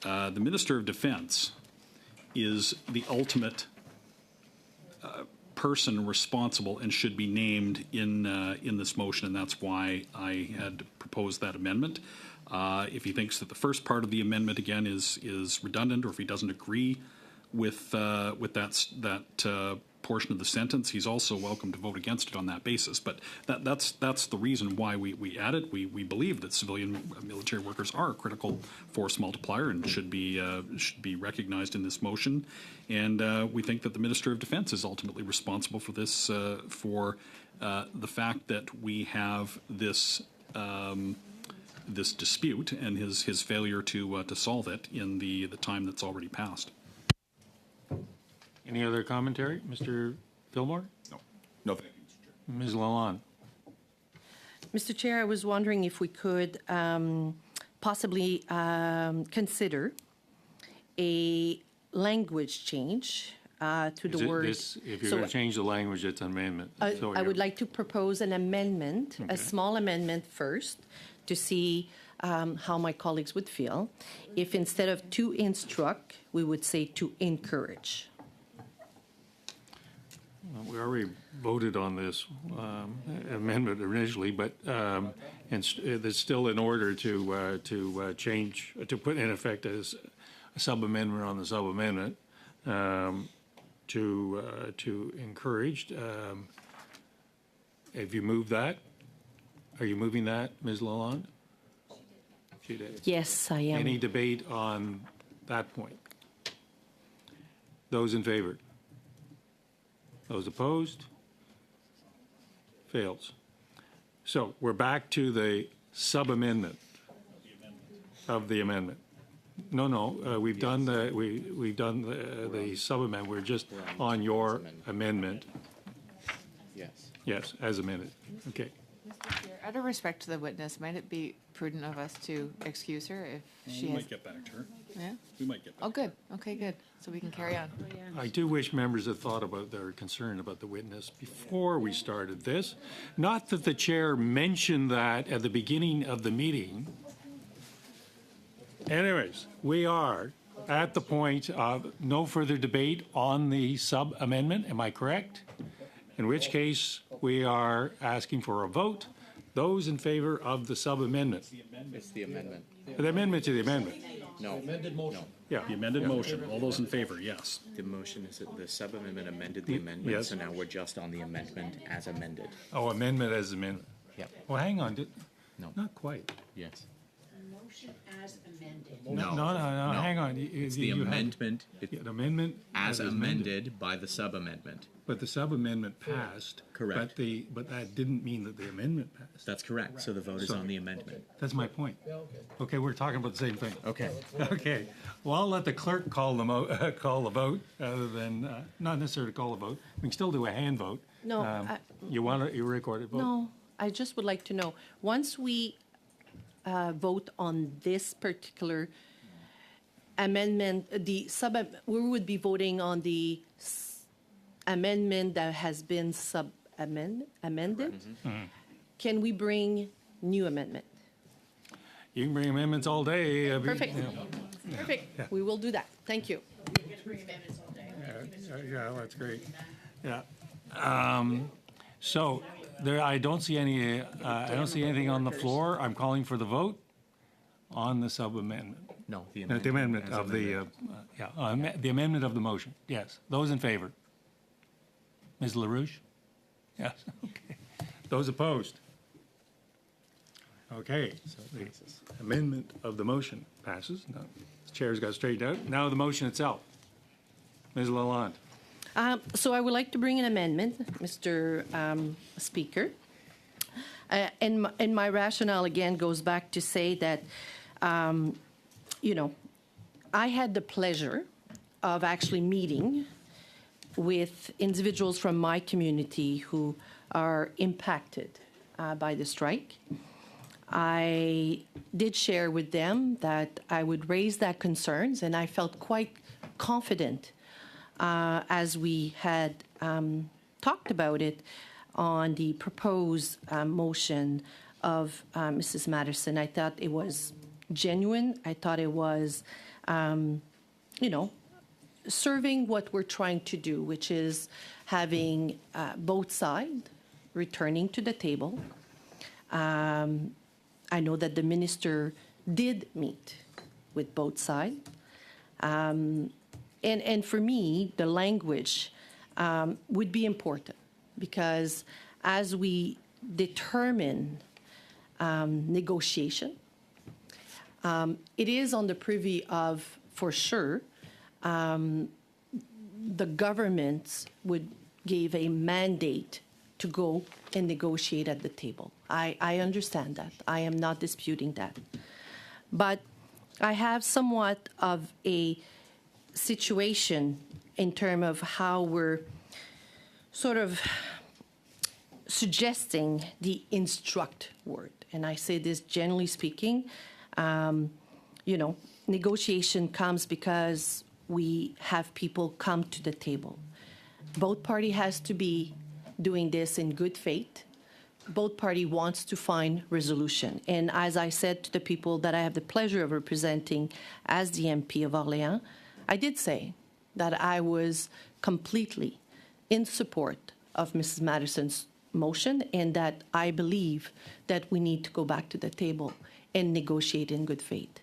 I: the Minister of Defence is the ultimate person responsible and should be named in this motion, and that's why I had proposed that amendment. If he thinks that the first part of the amendment again is redundant, or if he doesn't agree with that portion of the sentence, he's also welcome to vote against it on that basis. But that's the reason why we added. We believe that civilian military workers are a critical force multiplier and should be recognized in this motion. And we think that the Minister of Defence is ultimately responsible for this, for the fact that we have this this dispute and his failure to solve it in the time that's already passed.
A: Any other commentary? Mr. Fillmore?
L: No, thank you, Mr. Chair.
A: Ms. Lalonde?
H: Mr. Chair, I was wondering if we could possibly consider a language change to the word.
A: If you're
H: So,
A: going to change the language, it's an amendment. So
H: I would like to propose an amendment,
A: Okay.
H: a small amendment first, to see how my colleagues would feel. If instead of to instruct, we would say to encourage.
A: We already voted on this amendment initially, but it's still in order to change, to put in effect as a sub-amendment on the sub-amendment to encouraged. Have you moved that? Are you moving that, Ms. Lalonde? She did.
H: Yes, I am.
A: Any debate on that point? Those in favor? Those opposed? Fails. So we're back to the sub-amendment of the amendment. No, we've done we've done the sub-amendment. We're just on your amendment.
J: Yes.
A: Yes, as amended. Okay.
B: Mr. Chair, out of respect to the witness, might it be prudent of us to excuse her if she
I: We
B: has?
I: might get back to her.
B: Yeah?
I: We might get back.
B: Oh, good. Okay, good. So we can carry on.
A: I do wish members had thought about their concern about the witness before we started this. Not that the chair mentioned that at the beginning of the meeting. Anyways, we are at the point of no further debate on the sub-amendment. Am I correct? In which case, we are asking for a vote. Those in favor of the sub-amendment?
J: It's the amendment.
A: The amendment to the amendment.
J: No. No.
A: Yeah.
I: The amended motion. All those in favor, yes.
J: The motion is that the sub-amendment amended the amendment,
A: yes.
J: so now we're just on the amendment as amended.
A: Oh, amendment as amendment.
J: Yep.
A: Well, hang on.
J: No.
A: Not quite.
J: Yes.
M: Motion as amended.
A: No, hang on.
J: It's the amendment
A: The amendment
J: as amended by the sub-amendment.
A: But the sub-amendment passed.
J: Correct.
A: But that didn't mean that the amendment passed.
J: That's correct. So the vote is
A: So-
J: on the amendment.
A: That's my point. Okay, we're talking about the same thing.
J: Okay.
A: Okay. Well, I'll let the clerk call the vote, other than, not necessarily call the vote. We can still do a hand vote.
H: No,
A: You want a recorded vote?
H: No, I just would like to know, once we vote on this particular amendment, we would be voting on the amendment that has been amended. Can we bring new amendment?
A: You can bring amendments all day.
H: Perfect.
A: Yeah.
H: Perfect. We will do that. Thank you.
A: Yeah, that's great. Yeah. So there, I don't see any. I don't see anything on the floor. I'm calling for the vote on the sub-amendment.
J: No, the
A: The
J: amendment.
A: amendment
J: as
A: of the.
J: amended.
A: The amendment of the motion. Yes. Those in favor. Ms. LaRouche. Yes. Okay. Those opposed. Okay. So the amendment of the motion passes. Now, the chair's got straightened out. Now the motion itself. Ms. Lalonde.
H: So I would like to bring an amendment, Mr. Speaker. And my rationale, again, goes back to say that, I had the pleasure of actually meeting with individuals from my community who are impacted by the strike. I did share with them that I would raise that concerns, and I felt quite confident as we had talked about it on the proposed motion of Mrs. Matterson. I thought it was genuine. I thought it was, serving what we're trying to do, which is having both sides returning to the table. I know that the minister did meet with both sides. And for me, the language would be important because as we determine negotiation, it is on the privy of, for sure, the government would give a mandate to go and negotiate at the table. I understand that. I am not disputing that. But I have somewhat of a situation in terms of how we're sort of suggesting the instruct word. And I say this generally speaking. You know, negotiation comes because we have people come to the table. Both party has to be doing this in good faith. Both party wants to find resolution. And as I said to the people that I have the pleasure of representing as the MP of Orléans, I did say that I was completely in support of Mrs. Madison's motion and that I believe that we need to go back to the table and negotiate in good faith.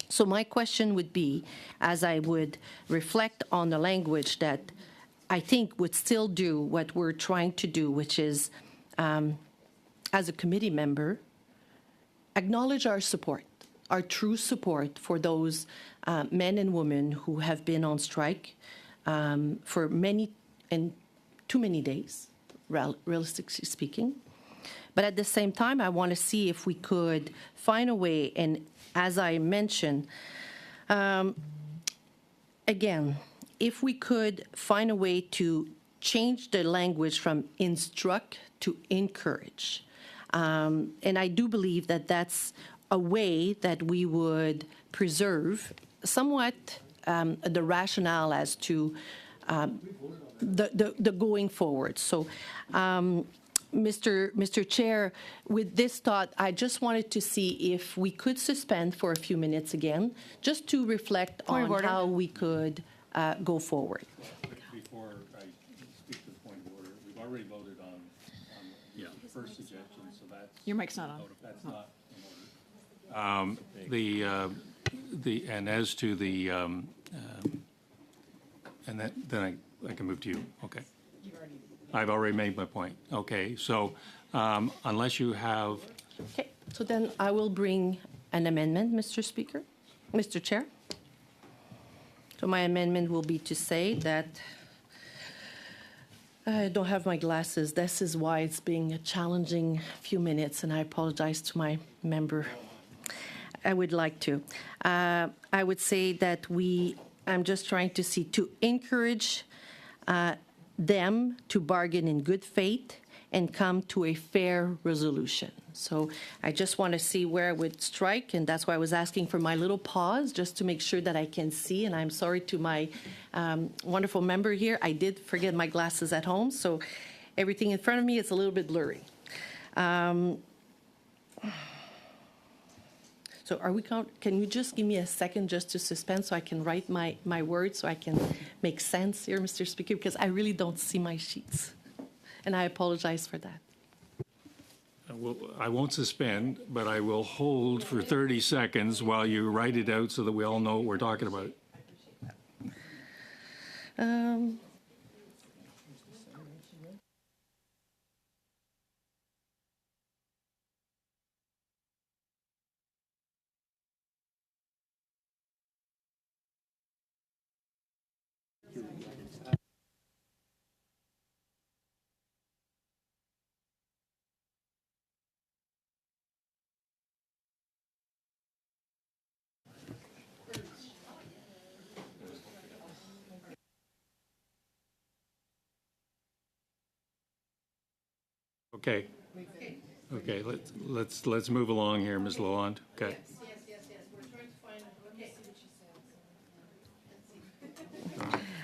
H: So my question would be, as I would reflect on the language that I think would still do what we're trying to do, which is, as a committee member, acknowledge our support, our true support for those men and women who have been on strike for many and too many days, realistically speaking. But at the same time, I want to see if we could find a way, and as I mentioned, again, if we could find a way to change the language from instruct to encourage. And I do believe that that's a way that we would preserve somewhat the rationale as to the going forward. So, Mr. Chair, with this thought, I just wanted to see if we could suspend for a few minutes again, just to reflect
B: Point of
H: on
B: order.
H: how we could go forward.
A: Before I speak to the point of order, we've already voted on the first suggestion, so that's.
B: Your mic's not on.
A: That's not in order. And as to the, and then I can move to you, okay. I've already made my point, okay, so unless you have,
H: Okay, so then I will bring an amendment, Mr. Speaker, Mr. Chair. So my amendment will be to say that, I don't have my glasses. This is why it's being a challenging few minutes, and I apologize to my member. I would like to. I would say that I'm just trying to see, to encourage them to bargain in good faith and come to a fair resolution. So I just want to see where I would strike, and that's why I was asking for my little pause, just to make sure that I can see. And I'm sorry to my wonderful member here. I did forget my glasses at home, so everything in front of me is a little bit blurry. So are we? Can you just give me a second just to suspend so I can write my words so I can make sense here, Mr. Speaker, because I really don't see my sheets, and I apologize for that.
A: I won't suspend, but I will hold for 30 seconds while you write it out so that we all know what we're talking about. Okay. Okay, let's move along here, Ms. Lalonde. Okay.
H: Yes. We're trying to find.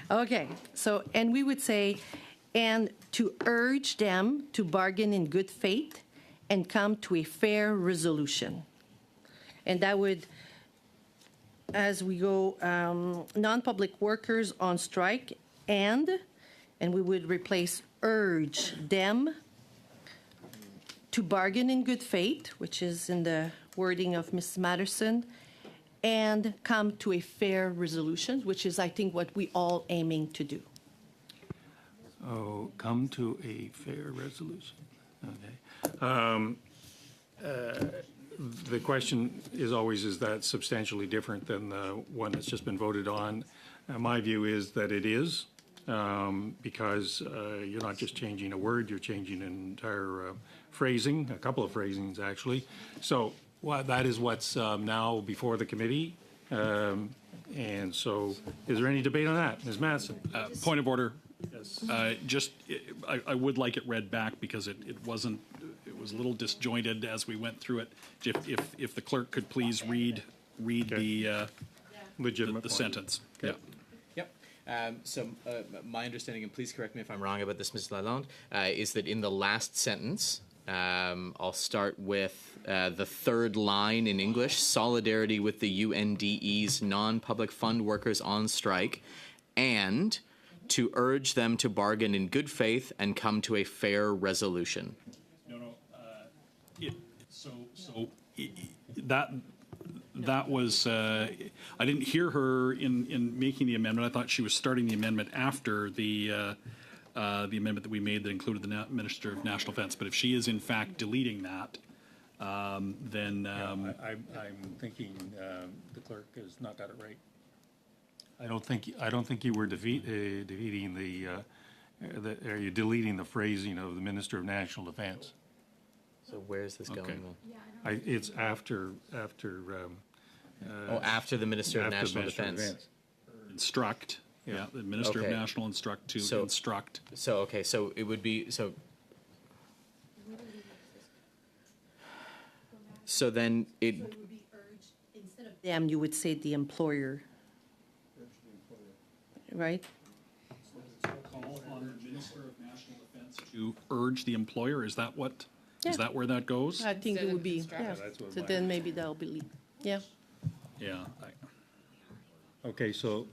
H: Okay, so, and we would say, and to urge them to bargain in good faith and come to a fair resolution. And that would, as we go, non-public workers on strike, and we would replace urge them to bargain in good faith, which is in the wording of Ms. Madison, and come to a fair resolution, which is, I think, what we all aiming to do.
A: Oh, come to a fair resolution. Okay. The question is always, is that substantially different than the one that's just been voted on? My view is that it is, because you're not just changing a word, you're changing an entire phrasing, a couple of phrasings actually. So that is what's now before the committee. And so is there any debate on that? Ms. Madsen?
I: Point of order.
A: Yes.
I: I would like it read back because it wasn't It was a little disjointed as we went through it. If the clerk could please read the
A: Legitimate
I: the
A: point.
I: sentence. Yeah.
J: Yep. So my understanding, and please correct me if I'm wrong about this, Ms. Lalonde, is that in the last sentence, I'll start with the third line in English, solidarity with the UNDE's non-public fund workers on strike, and to urge them to bargain in good faith and come to a fair resolution.
I: That was, I didn't hear her in making the amendment. I thought she was starting the amendment after the amendment that we made that included the Minister of National Defense. But if she is in fact deleting that, then
A: I'm thinking the clerk has not got it right. I don't think you were defeating are you deleting the phrasing of the Minister of National Defense?
J: So where is this going then?
A: It's after.
J: After the Minister of
A: after
J: National
A: Minister of
J: Defense.
I: instruct. Yeah, the Minister
J: Okay.
I: of National instruct to
J: So-
I: instruct.
J: So, okay, so it would be, so then it,
H: Instead of them, you would say the employer. Right?
I: Call on the Minister of National Defense to urge the employer. Is that what?
H: Yeah.
I: Is that where that goes?
H: I think
B: Instead
H: it
B: of
H: would be,
B: instruct.
H: yeah.
A: That's what
H: So
A: my-
H: then maybe that'll be, yeah.
I: Yeah.
A: Okay, so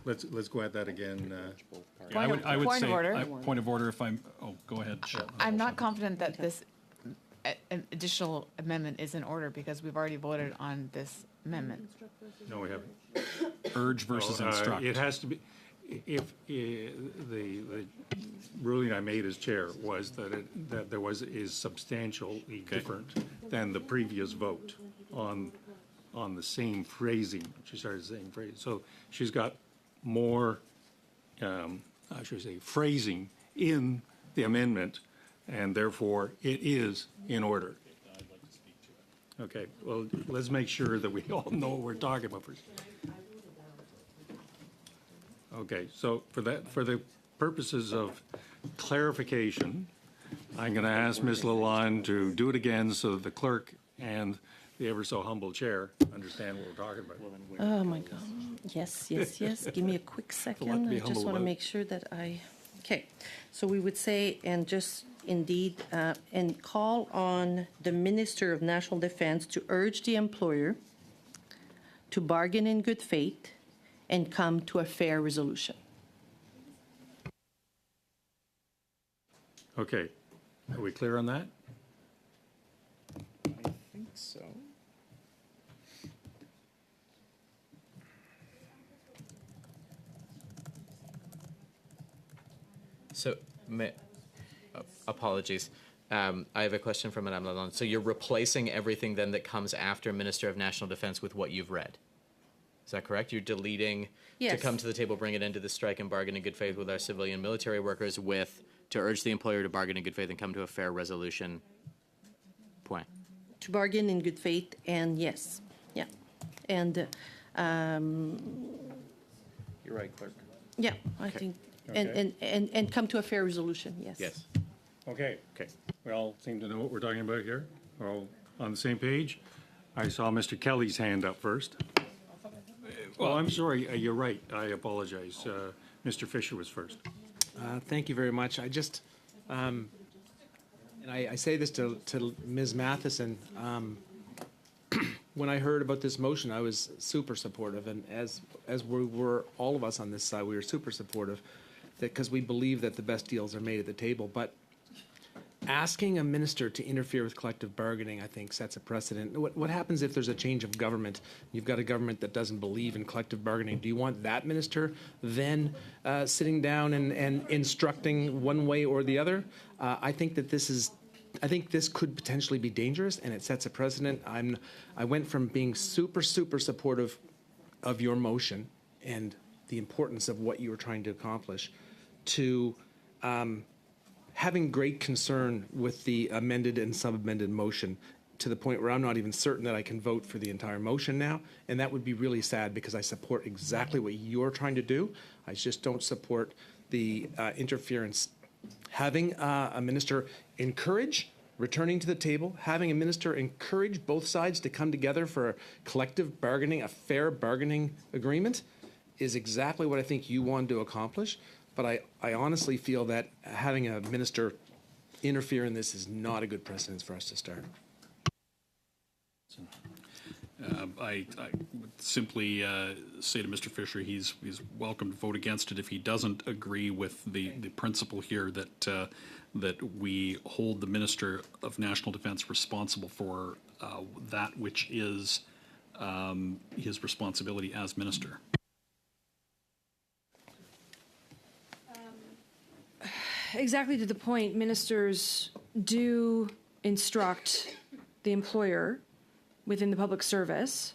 A: let's go at that again.
I: I would
B: Point
I: say
B: of order.
I: point of order. If I'm, go ahead.
B: I'm not confident that this an additional amendment is in order because we've already voted on this amendment.
A: No, we haven't.
I: Urge versus
A: No,
I: instruct.
A: It has to be, if, the ruling I made as chair was that there is substantially different than the previous vote on the same phrasing. She started the same phrase. So she's got more, I should say, phrasing in the amendment, and therefore it is in order. Okay, well, let's make sure that we all know what we're talking about first. Okay, so for the purposes of clarification, I'm going to ask Ms. Lalonde to do it again so that the clerk and the ever so humble chair understand what we're talking about.
H: Oh, my God. Yes, yes, yes. Give me a quick
A: lot to
H: second.
A: be
H: I just
A: humble
H: want to
A: about.
H: make sure that okay. So we would say, and just indeed, and call on the Minister of National Defense to urge the employer to bargain in good faith and come to a fair resolution.
A: Okay, are we clear on that?
J: I think so. So, apologies. I have a question from Madame Lalonde. So you're replacing everything then that comes after Minister of National Defense with what you've read. Is that correct? You're deleting to
H: Yes.
J: come to the table, bring it into the strike and bargain in good faith with our civilian military workers with to urge the employer to bargain in good faith and come to a fair resolution. Point.
H: To bargain in good faith, and yes, yeah. And,
D: You're right, clerk.
H: yeah, I think,
A: Okay.
H: and come to a fair resolution, yes.
J: Yes.
A: Okay, we all seem to know what we're talking about here. We're all on the same page. I saw Mr. Kelly's hand up first. Well, I'm sorry, you're right, I apologize. Mr. Fisher was first.
K: Thank you very much. I just, and I say this to Ms. Matheson. When I heard about this motion, I was super supportive, and as we were, all of us on this side, we were super supportive, because we believe that the best deals are made at the table. But asking a minister to interfere with collective bargaining, I think, sets a precedent. What happens if there's a change of government? You've got a government that doesn't believe in collective bargaining. Do you want that minister then sitting down and instructing one way or the other? I think that this could potentially be dangerous, and it sets a precedent. I went from being super supportive of your motion and the importance of what you were trying to accomplish to having great concern with the amended and sub-amended motion, to the point where I'm not even certain that I can vote for the entire motion now. And that would be really sad, because I support exactly what you're trying to do. I just don't support the interference. Having a minister encourage returning to the table, having a minister encourage both sides to come together for a collective bargaining, a fair bargaining agreement, is exactly what I think you wanted to accomplish. But I honestly feel that having a minister interfere in this is not a good precedence for us to start.
I: I would simply say to Mr. Fisher, he's welcome to vote against it if he doesn't agree with the principle here that that we hold the Minister of National Defence responsible for that which is his responsibility as minister.
G: Exactly to the point, ministers do instruct the employer within the public service,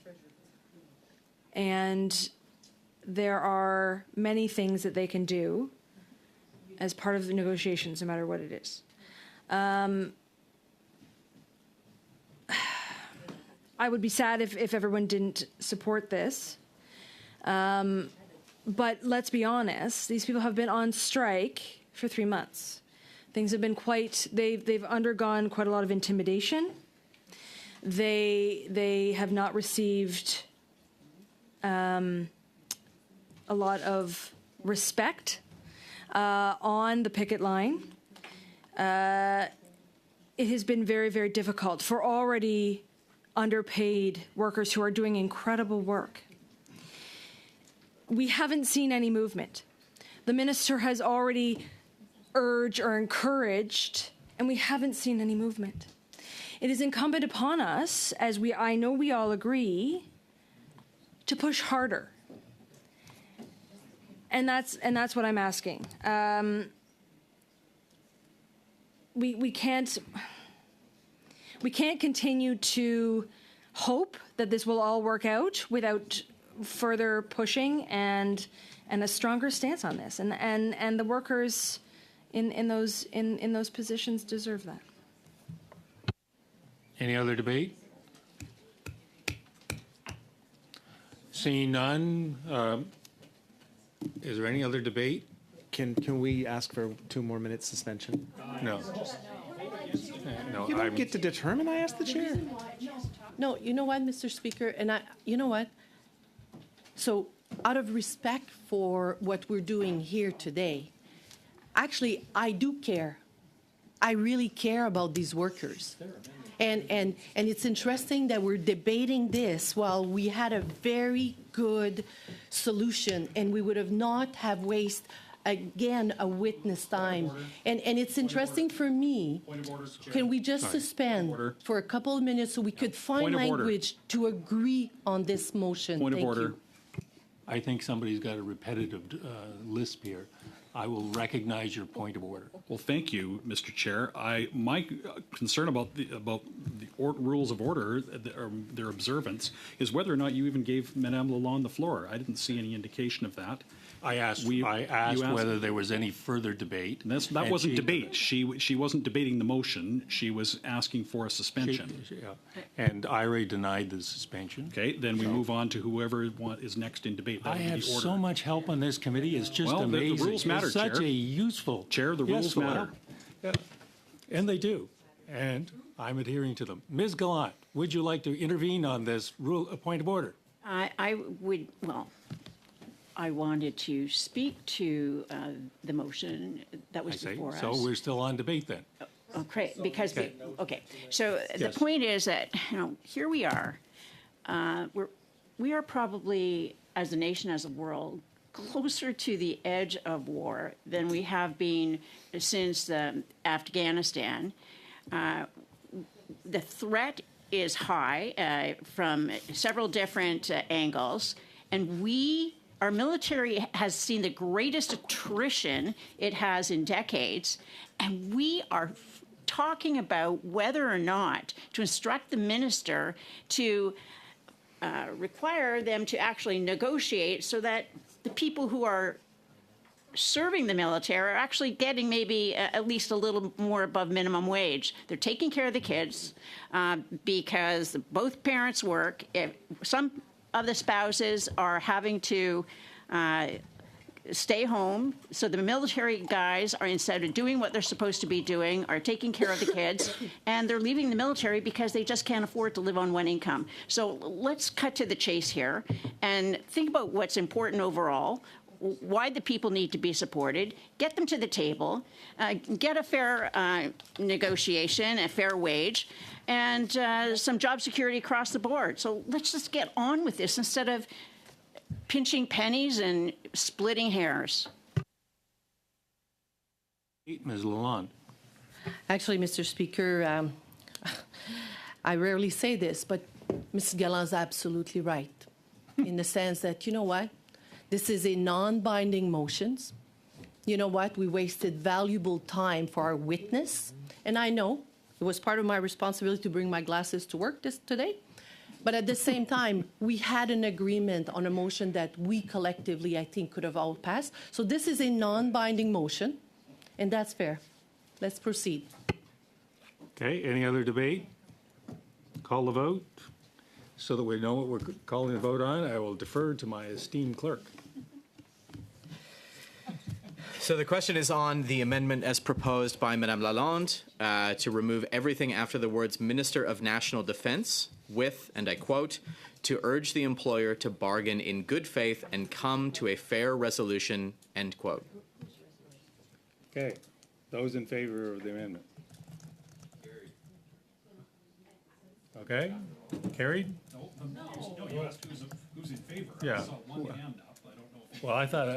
G: and there are many things that they can do as part of the negotiations, no matter what it is. I would be sad if everyone didn't support this. But let's be honest, these people have been on strike for 3 months. Things have been they've undergone quite a lot of intimidation. They have not received a lot of respect on the picket line. It has been very, very difficult for already underpaid workers who are doing incredible work. We haven't seen any movement. The minister has already urged or encouraged, and we haven't seen any movement. It is incumbent upon us, as I know we all agree, to push harder. And that's what I'm asking. We can't continue to hope that this will all work out without further pushing and a stronger stance on this. And the workers in those positions deserve that.
A: Any other debate? Seeing none, is there any other debate?
K: Can we ask for 2 more minutes suspension?
A: No. No,
K: You don't get to determine, I asked the chair.
H: No, you know what, Mr. Speaker, and you know what? So, out of respect for what we're doing here today, actually, I do care. I really care about these workers. And it's interesting that we're debating this while we had a very good solution, and we would have not have wasted, again, a witness time. And it's interesting for me, can we just suspend for a couple of minutes so we could find language to agree on this motion?
I: Point of
H: Thank
I: order.
H: you.
A: I think somebody's got a repetitive lisp here. I will recognize your point of order.
I: Well, thank you, Mr. Chair. My concern about the rules of order, their observance, is whether or not you even gave Madame Lalonde the floor. I didn't see any indication of that.
A: I asked whether there was any further debate.
I: That wasn't debate. She wasn't debating the motion. She was asking for a suspension.
A: And Ira denied the suspension.
I: Okay, then we move on to whoever is next in debate.
A: I have so much help on this committee. It's just amazing.
I: The rules matter,
A: it's such
I: Chair.
A: a useful.
I: Chair, the rules matter.
A: Yeah. And they do. And I'm adhering to them. Ms. Gallant, would you like to intervene on this point of order?
M: I would, well, I wanted to speak to the motion that was before us.
A: So we're still on debate then.
M: Okay, because,
A: Okay.
M: So the
A: Yes.
M: point is that, here we are. We are probably, as a nation, as a world, closer to the edge of war than we have been since Afghanistan. The threat is high from several different angles, and our military has seen the greatest attrition it has in decades, and we are talking about whether or not to instruct the minister to require them to actually negotiate so that the people who are serving the military are actually getting maybe at least a little more above minimum wage. They're taking care of the kids because both parents work. Some of the spouses are having to stay home. So the military guys are, instead of doing what they're supposed to be doing, are taking care of the kids, and they're leaving the military because they just can't afford to live on one income. So let's cut to the chase here and think about what's important overall, why the people need to be supported, get them to the table, get a fair negotiation, a fair wage, and some job security across the board. So let's just get on with this instead of pinching pennies and splitting hairs.
A: Ms. Lalonde.
H: Actually, Mr. Speaker, I rarely say this, but Mrs. Galland's absolutely right in the sense that, you know what? This is a non-binding motion. You know what? We wasted valuable time for our witness. And I know it was part of my responsibility to bring my glasses to work today. But at the same time, we had an agreement on a motion that we collectively, I think, could have all passed. So this is a non-binding motion, and that's fair. Let's proceed.
A: Okay, any other debate? Call the vote. So that we know what we're calling the vote on, I will defer to my esteemed clerk.
J: So the question is on the amendment as proposed by Madame Lalonde to remove everything after the words Minister of National Defense with, and I quote, to urge the employer to bargain in good faith and come to a fair resolution, end quote.
A: Okay, those in favor of the amendment? Okay, carried?
I: No, you asked who's in favor.
A: Yeah.
I: I saw one hand up. I don't know if
A: Well, I thought,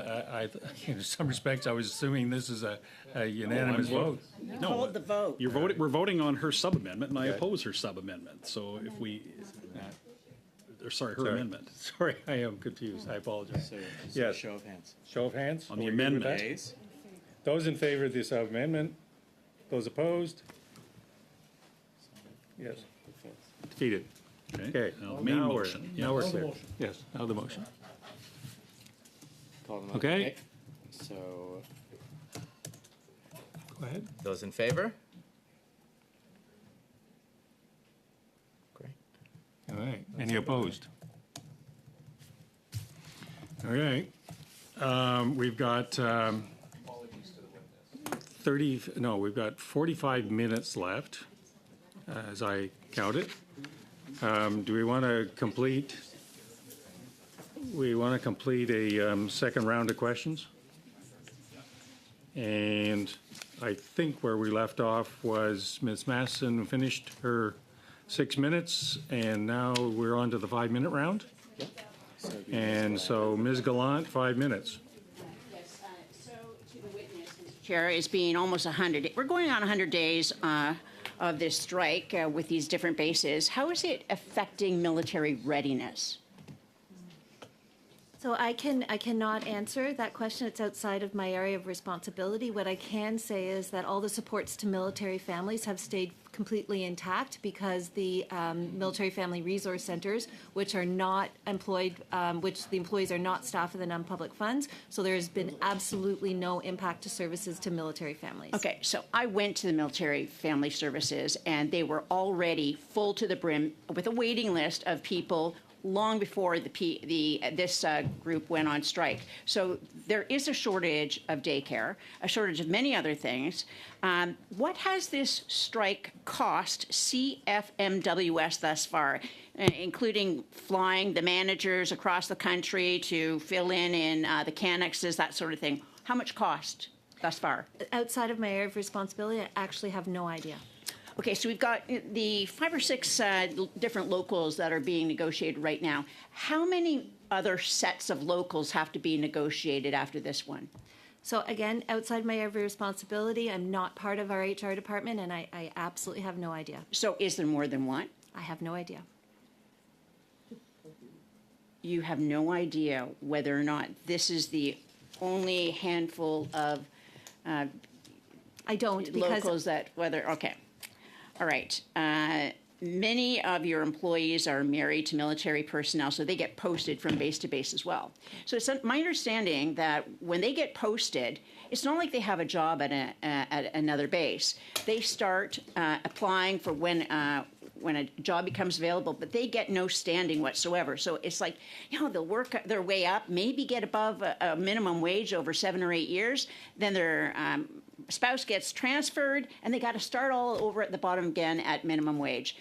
A: in some respects, I was assuming this is a unanimous vote.
I: No,
M: Hold the vote.
I: we're voting on her sub-amendment, and I oppose her sub-amendment. So if we, or sorry, her amendment.
A: Sorry, I am confused. I apologize.
J: So
A: Yes.
J: show of hands.
A: Show of hands?
I: On the
A: Are we good with
I: amendment.
A: that?
J: Ayes.
A: Those in favor of this amendment? Those opposed? Yes. Defeated. Okay.
I: Now the main
A: Now
I: motion.
A: Now we're
I: Yes.
A: clear. Yes, now the motion.
J: Call them out.
A: Okay.
J: So
A: Go ahead.
J: those in favor? Great.
A: All right. Any opposed? All right. We've got we've got 45 minutes left, as I count it. Do we want to complete? We want to complete a second round of questions? And I think where we left off was Ms. Masson finished her 6 minutes, and now we're on to the 5-minute round. And so Ms. Gallant, 5 minutes.
M: Yes, so to the witness, Mr. Chair, is being almost 100. We're going on 100 days of this strike with these different bases. How is it affecting military readiness?
N: So I cannot answer that question. It's outside of my area of responsibility. What I can say is that all the supports to military families have stayed completely intact because the military family resource centers, which are not employed, which the employees are not staff of the non-public funds. So there has been absolutely no impact to services to military families.
M: Okay, so I went to the military family services, and they were already full to the brim with a waiting list of people long before this group went on strike. So there is a shortage of daycare, a shortage of many other things. What has this strike cost CFMWS thus far, including flying the managers across the country to fill in the cannexes, that sort of thing? How much cost thus far?
N: Outside of my area of responsibility, I actually have no idea.
M: Okay, so we've got the 5 or 6 different locals that are being negotiated right now. How many other sets of locals have to be negotiated after this one?
N: So again, outside my area of responsibility, I'm not part of our HR department, and I absolutely have no idea.
M: So is there more than one?
N: I have no idea.
M: You have no idea whether or not this is the only handful of
N: I don't, because
M: locals that, whether, okay. All right. Many of your employees are married to military personnel, so they get posted from base to base as well. So it's my understanding that when they get posted, it's not like they have a job at another base. They start applying for when when a job becomes available, but they get no standing whatsoever. So it's like, they'll work their way up, maybe get above a minimum wage over 7 or 8 years, then their spouse gets transferred, and they got to start all over at the bottom again at minimum wage.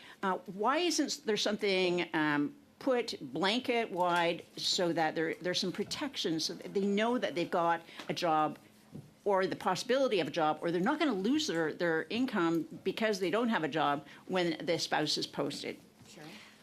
M: Why isn't there something put blanket wide so that there's some protections so that they know that they've got a job or the possibility of a job, or they're not going to lose their income because they don't have a job when the spouse is posted?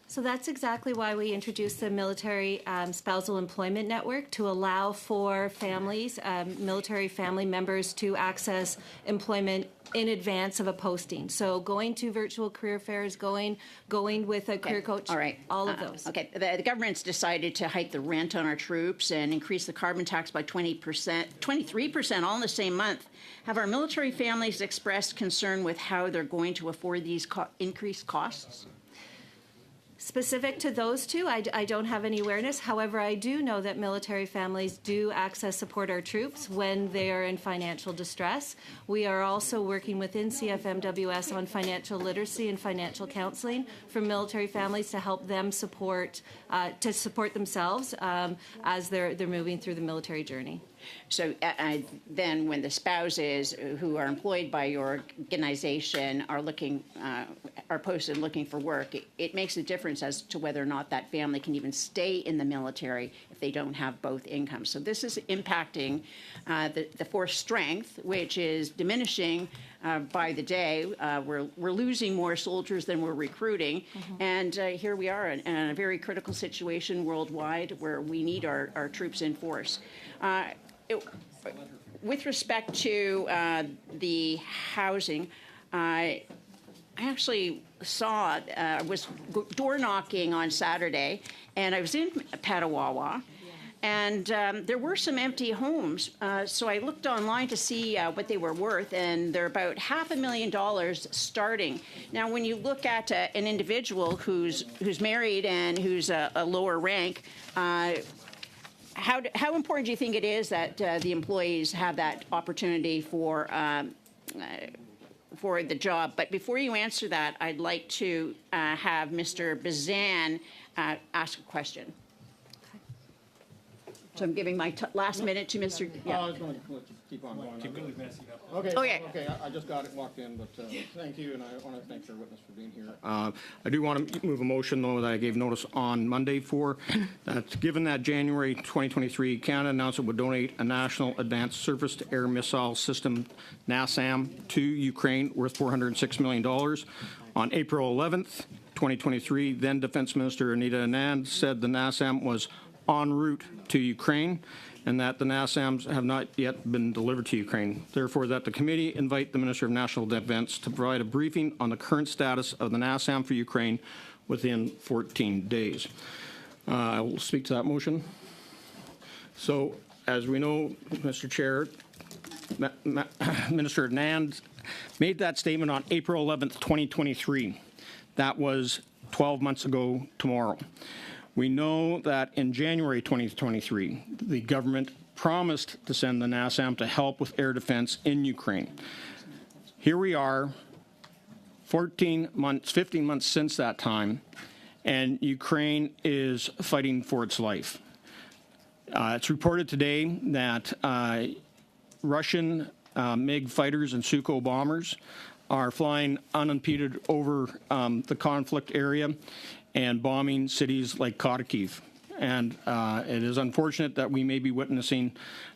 N: So that's exactly why we introduced the Military Spousal Employment Network, to allow for families, military family members, to access employment in advance of a posting. So going to virtual career fairs, going with a career coach,
M: all right,
N: all of those.
M: Okay, the government's decided to hike the rent on our troops and increase the carbon tax by 20%, 23%, all in the same month. Have our military families expressed concern with how they're going to afford these increased costs?
N: Specific to those two, I don't have any awareness. However, I do know that military families do support our troops when they are in financial distress. We are also working within CFMWS on financial literacy and financial counseling for military families to help them support themselves as they're moving through the military journey.
M: So then when the spouses who are employed by your organization are posted looking for work, it makes a difference as to whether or not that family can even stay in the military if they don't have both incomes. So this is impacting the force strength, which is diminishing by the day. We're losing more soldiers than we're recruiting. And here we are in a very critical situation worldwide where we need our troops in force. With respect to the housing, I actually was door knocking on Saturday, and I was in Petawawa, and there were some empty homes. So I looked online to see what they were worth, and they're about $500,000 starting. Now, when you look at an individual who's married and who's a lower rank, how important do you think it is that the employees have that opportunity for the job? But before you answer that, I'd like to have Mr. Bazan ask a question. So I'm giving my last minute to Mr.
O: I was going to keep on going. Okay. I just walked in, but thank you, and I want to thank your witness for being here. I do want to move a motion, though, that I gave notice on Monday for, that given that January 2023, Canada announced it would donate a National Advanced Surface-to-Air Missile System, NASAM, to Ukraine worth $406 million. On April 11th, 2023, then Defense Minister NDDN said the NASAM was en route to Ukraine, and that the NASAMs have not yet been delivered to Ukraine. Therefore, that the committee invite the Minister of National Defense to provide a briefing on the current status of the NASAM for Ukraine within 14 days. I will speak to that motion. So, as we know, Mr. Chair, Minister Nand made that statement on April 11th, 2023. That was 12 months ago tomorrow. We know that in January 2023, the government promised to send the NASAM to help with air defense in Ukraine. Here we are, 15 months since that time, and Ukraine is fighting for its life. It's reported today that Russian MiG fighters and Sukhoi bombers are flying unimpeded over the conflict area and bombing cities like Kharkiv. And it is unfortunate that we may be witnessing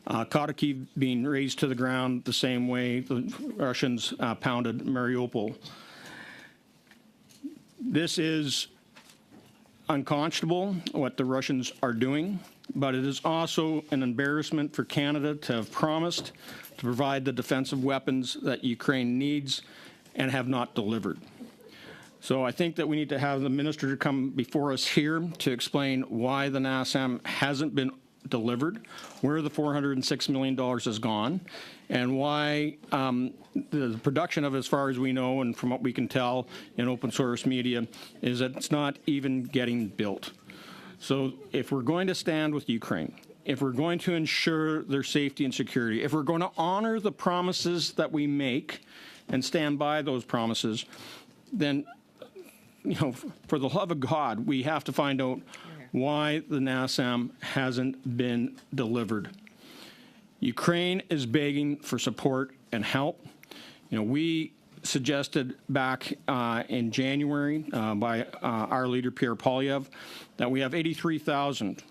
O: Kharkiv being razed to the ground the same way the Russians pounded Mariupol. This is unconscionable, what the Russians are doing, but it is also an embarrassment for Canada to have promised to provide the defensive weapons that Ukraine needs and have not delivered. So I think that we need to have the minister come before us here to explain why the NASAM hasn't been delivered, where the $406 million has gone, and why the production of it, as far as we know and from what we can tell in open source media, is that it's not even getting built. So if we're going to stand with Ukraine, if we're going to ensure their safety and security, if we're going to honor the promises that we make and stand by those promises, then for the love of God, we have to find out why the NASAM hasn't been delivered. Ukraine is begging for support and help. We suggested back in January by our leader, Pierre Polyev, that we have 83,000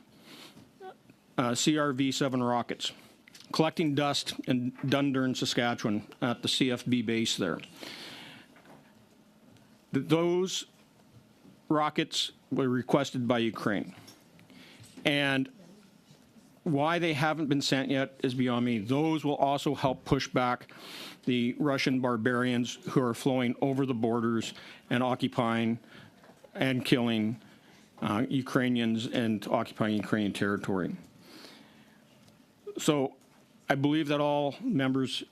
O: CRV-7 rockets collecting dust in Dundurn, Saskatchewan at the CFB base there. Those rockets were requested by Ukraine. And why they haven't been sent yet is beyond me. Those will also help push back the Russian barbarians who are flowing over the borders and occupying and killing Ukrainians and occupying Ukrainian territory. So I believe that all members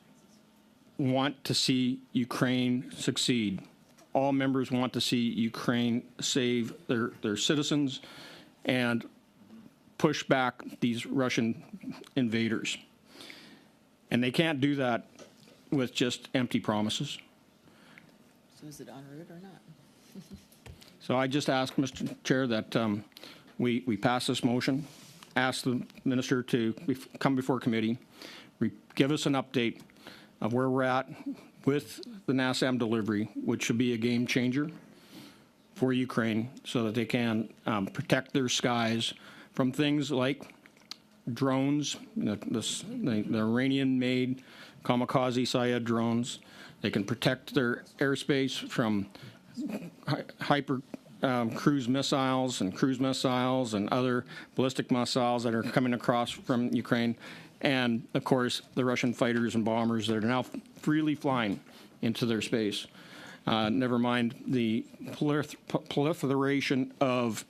O: want to see Ukraine succeed. All members want to see Ukraine save their citizens and push back these Russian invaders. And they can't do that with just empty promises.
B: So is it en route or not?
O: So I just ask, Mr. Chair, that we pass this motion, ask the minister to come before committee, give us an update of where we're at with the NASAM delivery, which should be a game changer for Ukraine so that they can protect their skies from things like drones, the Iranian-made kamikaze Syed drones. They can protect their airspace from hyper cruise missiles and other ballistic missiles that are coming across from Ukraine. And, of course, the Russian fighters and bombers that are now freely flying into their space. Never mind the proliferation of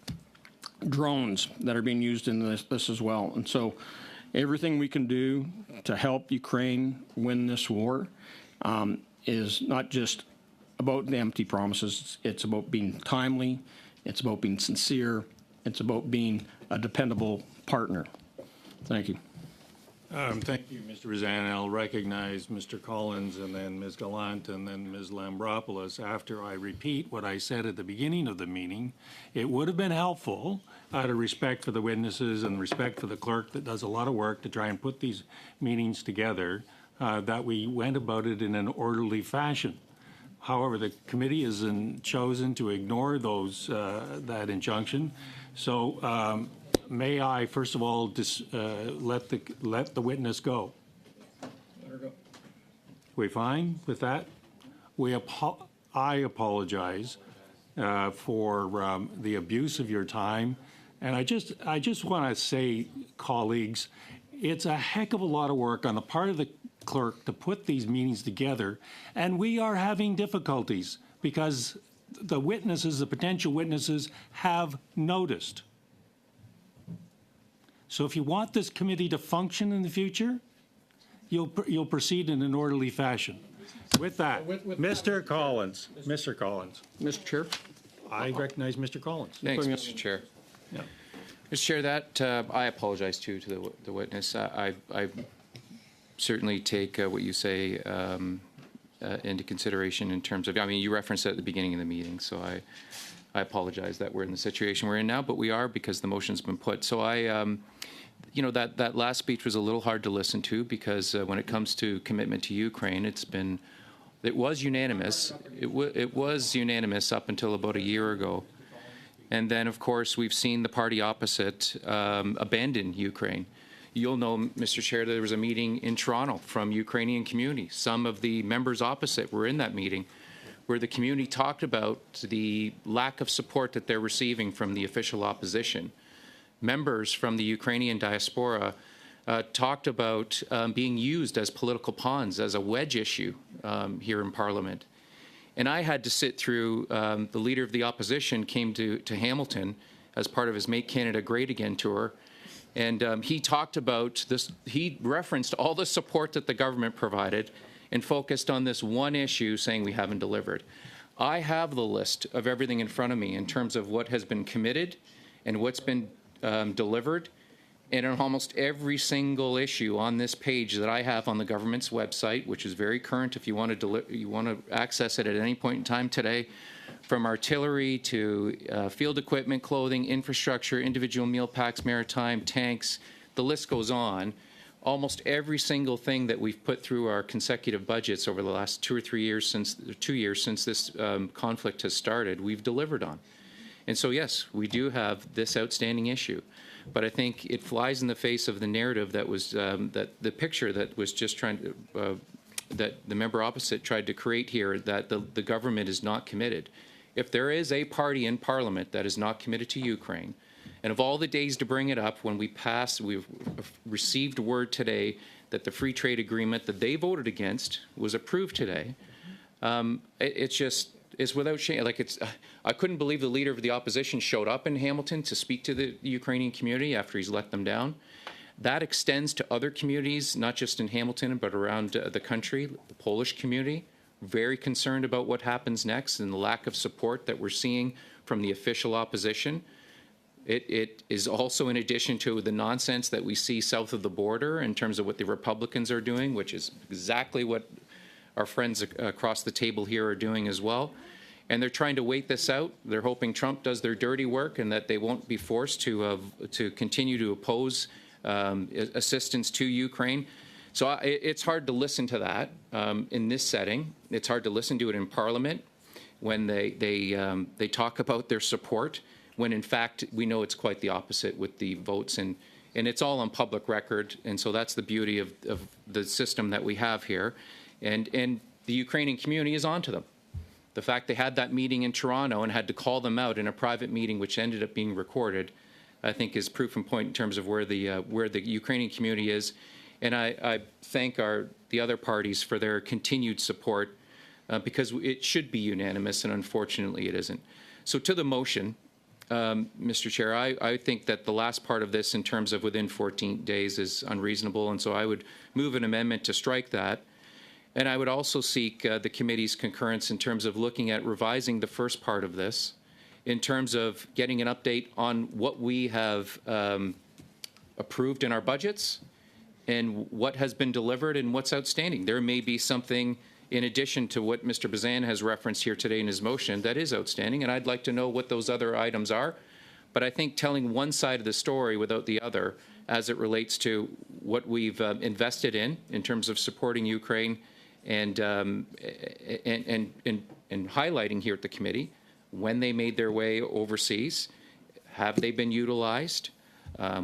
O: drones that are being used in this as well. And so everything we can do to help Ukraine win this war is not just about the empty promises. It's about being timely. It's about being sincere. It's about being a dependable partner. Thank you.
A: Thank you, Mr. Rosanna. I'll recognize Mr. Collins and then Ms. Gallant and then Ms. Lambropoulos after I repeat what I said at the beginning of the meeting. It would have been helpful, out of respect for the witnesses and respect for the clerk that does a lot of work to try and put these meetings together, that we went about it in an orderly fashion. However, the committee has chosen to ignore that injunction. So may I, first of all, let the witness go? Let her go. We fine with that? I apologize for the abuse of your time, and I just want to say, colleagues, it's a heck of a lot of work on the part of the clerk to put these meetings together, and we are having difficulties because the witnesses, the potential witnesses, have noticed. So if you want this committee to function in the future, you'll proceed in an orderly fashion. With that, Mr. Collins. Mr. Collins.
O: Mr. Chair?
A: I recognize Mr. Collins.
D: Thanks, Mr. Chair.
A: Yeah.
D: Mr. Chair, that I apologize to the witness. I certainly take what you say into consideration in terms of, I mean, you referenced it at the beginning of the meeting, so I apologize that we're in the situation we're in now, but we are because the motion's been put. So that last speech was a little hard to listen to because when it comes to commitment to Ukraine, it was unanimous. It was unanimous up until about a year ago. And then, of course, we've seen the party opposite abandon Ukraine. You'll know, Mr. Chair, there was a meeting in Toronto from Ukrainian community. Some of the members opposite were in that meeting where the community talked about the lack of support that they're receiving from the official opposition. Members from the Ukrainian diaspora talked about being used as political pawns, as a wedge issue here in Parliament. And I had to sit through, the leader of the opposition came to Hamilton as part of his Make Canada Great Again tour. And he talked about this, he referenced all the support that the government provided and focused on this one issue saying we haven't delivered. I have the list of everything in front of me in terms of what has been committed and what's been delivered. And on almost every single issue on this page that I have on the government's website, which is very current if you want to access it at any point in time today, from artillery to field equipment, clothing, infrastructure, individual meal packs, maritime, tanks, the list goes on. Almost every single thing that we've put through our consecutive budgets over the last 2 or 3 years since 2 years since this conflict has started, we've delivered on. And so, yes, we do have this outstanding issue. But I think it flies in the face of the narrative that was, that the picture that was just trying to, that the member opposite tried to create here, that the government is not committed. If there is a party in Parliament that is not committed to Ukraine, and of all the days to bring it up, when we've received word today that the free trade agreement that they voted against was approved today, it's just, it's without shame. Like, it's, I couldn't believe the leader of the opposition showed up in Hamilton to speak to the Ukrainian community after he's let them down. That extends to other communities, not just in Hamilton, but around the country. The Polish community, very concerned about what happens next and the lack of support that we're seeing from the official opposition. It is also in addition to the nonsense that we see south of the border in terms of what the Republicans are doing, which is exactly what our friends across the table here are doing as well. And they're trying to wait this out. They're hoping Trump does their dirty work and that they won't be forced to continue to oppose assistance to Ukraine. So it's hard to listen to that in this setting. It's hard to listen to it in Parliament when they talk about their support, when in fact we know it's quite the opposite with the votes, and it's all on public record. And so that's the beauty of the system that we have here. And the Ukrainian community is onto them. The fact they had that meeting in Toronto and had to call them out in a private meeting, which ended up being recorded, I think is proof and point in terms of where the Ukrainian community is. And I thank the other parties for their continued support because it should be unanimous, and unfortunately it isn't. So to the motion, Mr. Chair, I think that the last part of this in terms of within 14 days is unreasonable, and so I would move an amendment to strike that. And I would also seek the committee's concurrence in terms of looking at revising the first part of this in terms of getting an update on what we have approved in our budgets and what has been delivered and what's outstanding. There may be something in addition to what Mr. Bazan has referenced here today in his motion that is outstanding, and I'd like to know what those other items are. But I think telling one side of the story without the other as it relates to what we've invested in terms of supporting Ukraine and highlighting here at the committee when they made their way overseas, have they been utilized,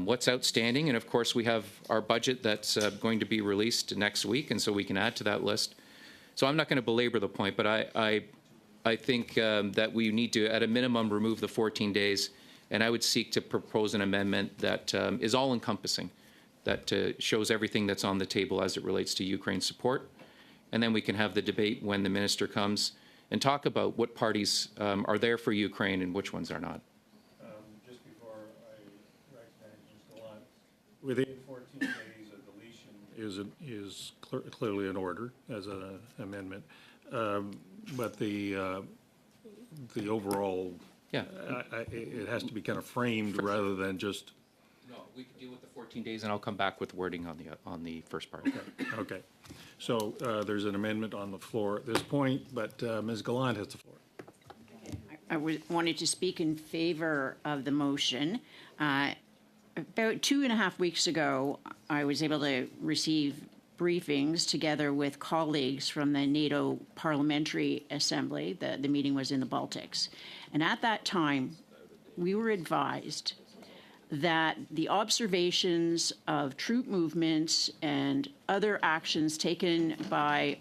D: what's outstanding, and of course we have our budget that's going to be released next week, and so we can add to that list. So I'm not going to belabor the point, but I think that we need to, at a minimum, remove the 14 days, and I would seek to propose an amendment that is all-encompassing, that shows everything that's on the table as it relates to Ukraine support, and then we can have the debate when the minister comes and talk about what parties are there for Ukraine and which ones are not.
A: Just before I recognize Ms. Gallant, within 14 days, a deletion is clearly in order as an amendment, but the overall,
D: yeah,
A: it has to be kind of framed rather than just.
D: No, we can deal with the 14 days, and I'll come back with wording on the first part.
A: Okay. So there's an amendment on the floor at this point, but Ms. Gallant has the floor.
M: I wanted to speak in favor of the motion. About 2.5 weeks ago, I was able to receive briefings together with colleagues from the NATO Parliamentary Assembly. The meeting was in the Baltics. And at that time, we were advised that the observations of troop movements and other actions taken by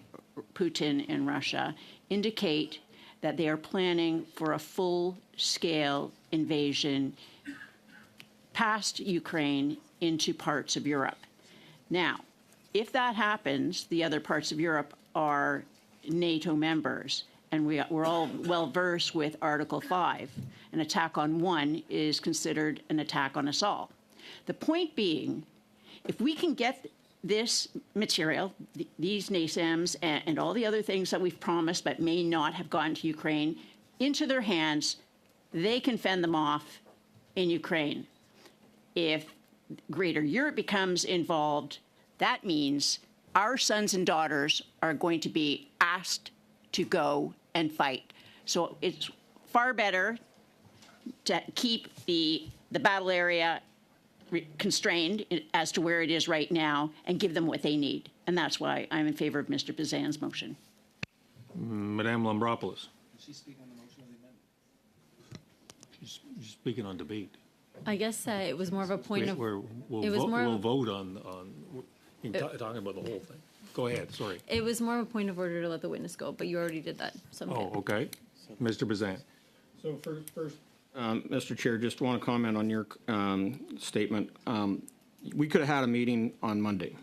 M: Putin in Russia indicate that they are planning for a full-scale invasion past Ukraine into parts of Europe. Now, if that happens, the other parts of Europe are NATO members, and we're all well-versed with Article 5. An attack on one is considered an attack on us all. The point being, if we can get this material, these NASAMS and all the other things that we've promised but may not have gotten to Ukraine, into their hands, they can fend them off in Ukraine. If Greater Europe becomes involved, that means our sons and daughters are going to be asked to go and fight. So it's far better to keep the battle area constrained as to where it is right now and give them what they need. And that's why I'm in favor of Mr. Bazan's motion.
A: Madame Lambropoulos. She's speaking on the motion of the amendment. She's speaking on debate.
P: I guess it was more of a point of.
A: We'll vote on talking about the whole thing. Go ahead. Sorry.
P: It was more of a point of order to let the witness go, but you already did that. So I'm good.
A: Okay. Mr. Bazan.
O: So first, Mr. Chair, just want to comment on your statement. We could have had a meeting on Monday.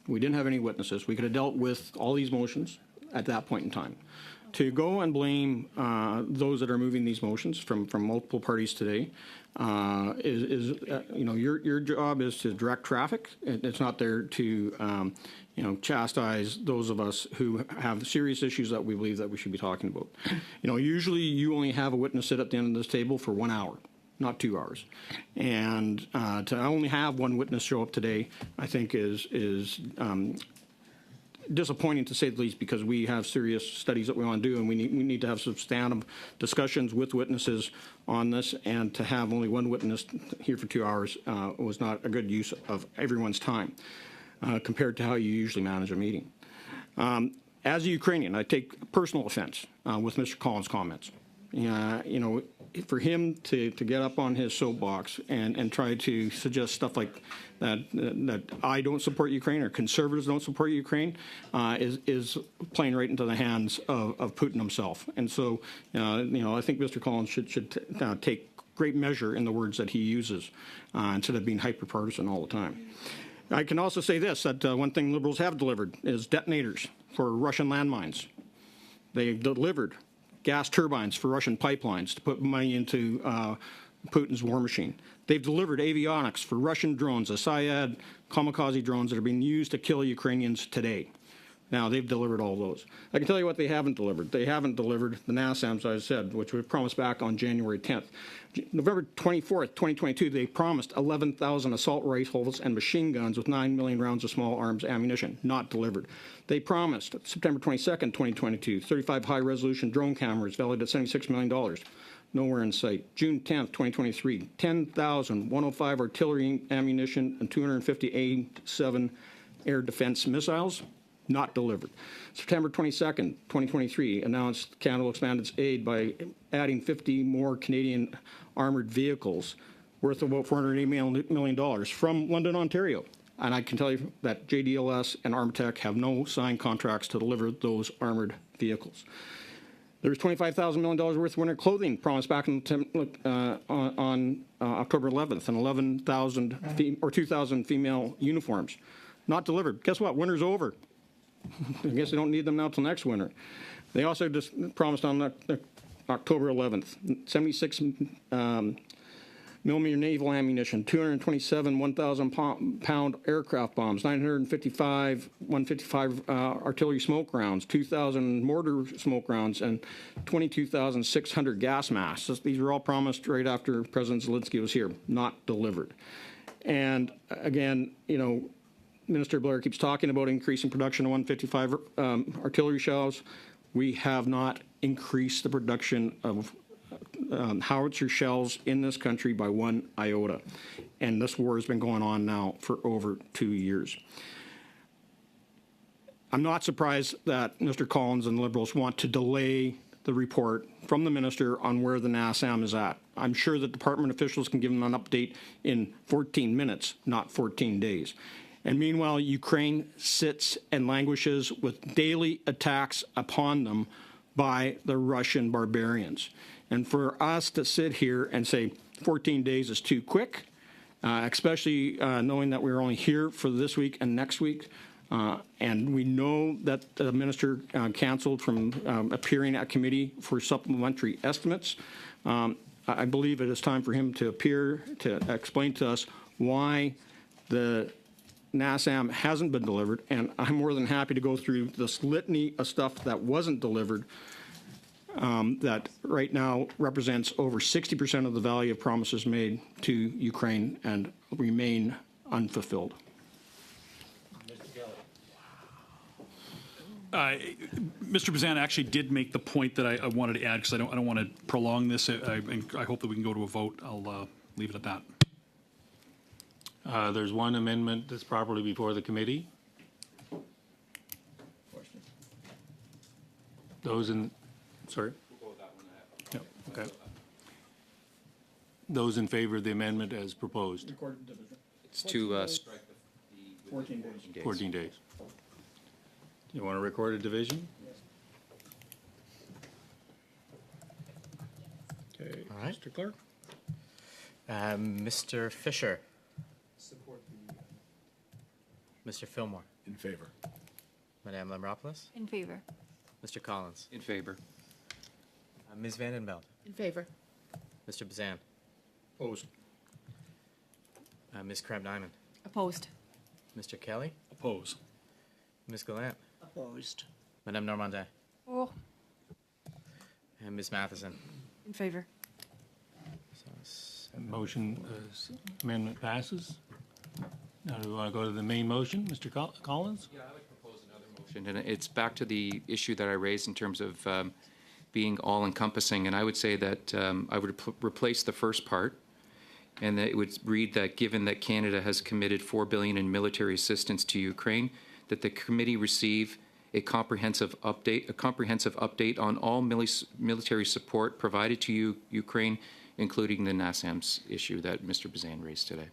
O: We didn't have any witnesses. We could have dealt with all these motions at that point in time. To go and blame those that are moving these motions from multiple parties today is your job is to direct traffic. It's not there to chastise those of us who have serious issues that we believe that we should be talking about. Usually you only have a witness sit at the end of this table for 1 hour, not 2 hours, and to only have one witness show up today, I think is disappointing, to say the least, because we have serious studies that we want to do, and we need to have substantive discussions with witnesses on this, and to have only one witness here for 2 hours was not a good use of everyone's time compared to how you usually manage a meeting. As a Ukrainian, I take personal offense with Mr. Collins' comments. For him to get up on his soapbox and try to suggest stuff like that I don't support Ukraine or conservatives don't support Ukraine is playing right into the hands of Putin himself. And so, I think Mr. Collins should take great measure in the words that he uses instead of being hyper-partisan all the time. I can also say this, that one thing Liberals have delivered is detonators for Russian landmines. They've delivered gas turbines for Russian pipelines to put money into Putin's war machine. They've delivered avionics for Russian drones, the Syed kamikaze drones that are being used to kill Ukrainians today. Now, they've delivered all those. I can tell you what they haven't delivered. They haven't delivered the NASAMS, as I said, which we promised back on January 10th. November 24th, 2022, they promised 11,000 assault rifles and machine guns with 9 million rounds of small arms ammunition. Not delivered. They promised September 22nd, 2022, 35 high-resolution drone cameras valued at $76 million. Nowhere in sight. June 10th, 2023, 10,105 artillery ammunition and 250 A-7 air defense missiles. Not delivered. September 22nd, 2023, announced Canada will expand its aid by adding 50 more Canadian armoured vehicles worth about $480 million from London, Ontario. And I can tell you that JDLS and Armatech have no signed contracts to deliver those armoured vehicles. There's $25,000 million worth of winter clothing promised back on October 11th, and 11,000 or 2,000 female uniforms. Not delivered. Guess what? Winter's over. I guess they don't need them now till next winter. They also just promised on October 11th, 76 millimeter naval ammunition, 227 1,000-pound aircraft bombs, 955 155 artillery smoke rounds, 2,000 mortar smoke rounds, and 22,600 gas masks. These were all promised right after President Zelensky was here. Not delivered. And again, Minister Blair keeps talking about increasing production of 155 artillery shells. We have not increased the production of howitzer shells in this country by 1 iota. And this war has been going on now for over 2 years. I'm not surprised that Mr. Collins and the Liberals want to delay the report from the minister on where the NASAM is at. I'm sure that department officials can give them an update in 14 minutes, not 14 days. And meanwhile, Ukraine sits and languishes with daily attacks upon them by the Russian barbarians. And for us to sit here and say 14 days is too quick, especially knowing that we're only here for this week and next week, and we know that the minister canceled from appearing at committee for supplementary estimates, I believe it is time for him to appear to explain to us why the NASAM hasn't been delivered, and I'm more than happy to go through this litany of stuff that wasn't delivered that right now represents over 60% of the value of promises made to Ukraine and remain unfulfilled.
I: Mr. Bazan actually did make the point that I wanted to add, because I don't want to prolong this. I hope that we can go to a vote. I'll leave it at that.
A: There's one amendment that's properly before the committee. Those in, sorry? Yeah, okay. Those in favor of the amendment as proposed?
D: It's to strike the
I: 14 days.
A: 14 days. You want to record a division? Okay,
J: All right.
A: Mr. Clerk?
J: Mr. Fisher.
K: Support the.
J: Mr. Fillmore.
L: In favor.
J: Madame Lambropoulos.
P: In favor.
J: Mr. Collins.
D: In favor.
J: Ms. Vandenbeld.
B: In favor.
J: Mr. Bazan.
A: Opposed.
J: Ms. Crab-Diamond.
P: Opposed.
J: Mr. Kelly.
I: Oppose.
J: Ms. Gallant.
H: Opposed.
J: Madame Normandin.
P: Oh.
J: And Ms. Matheson.
G: In favor.
A: Motion, amendment passes. Now, do we want to go to the main motion? Mr. Collins?
D: Yeah, I would propose another motion, and it's back to the issue that I raised in terms of being all-encompassing, and I would say that I would replace the first part, and that it would read that given that Canada has committed $4 billion in military assistance to Ukraine, that the committee receive a comprehensive update on all military support provided to Ukraine, including the NASAMS issue that Mr. Bazan raised today.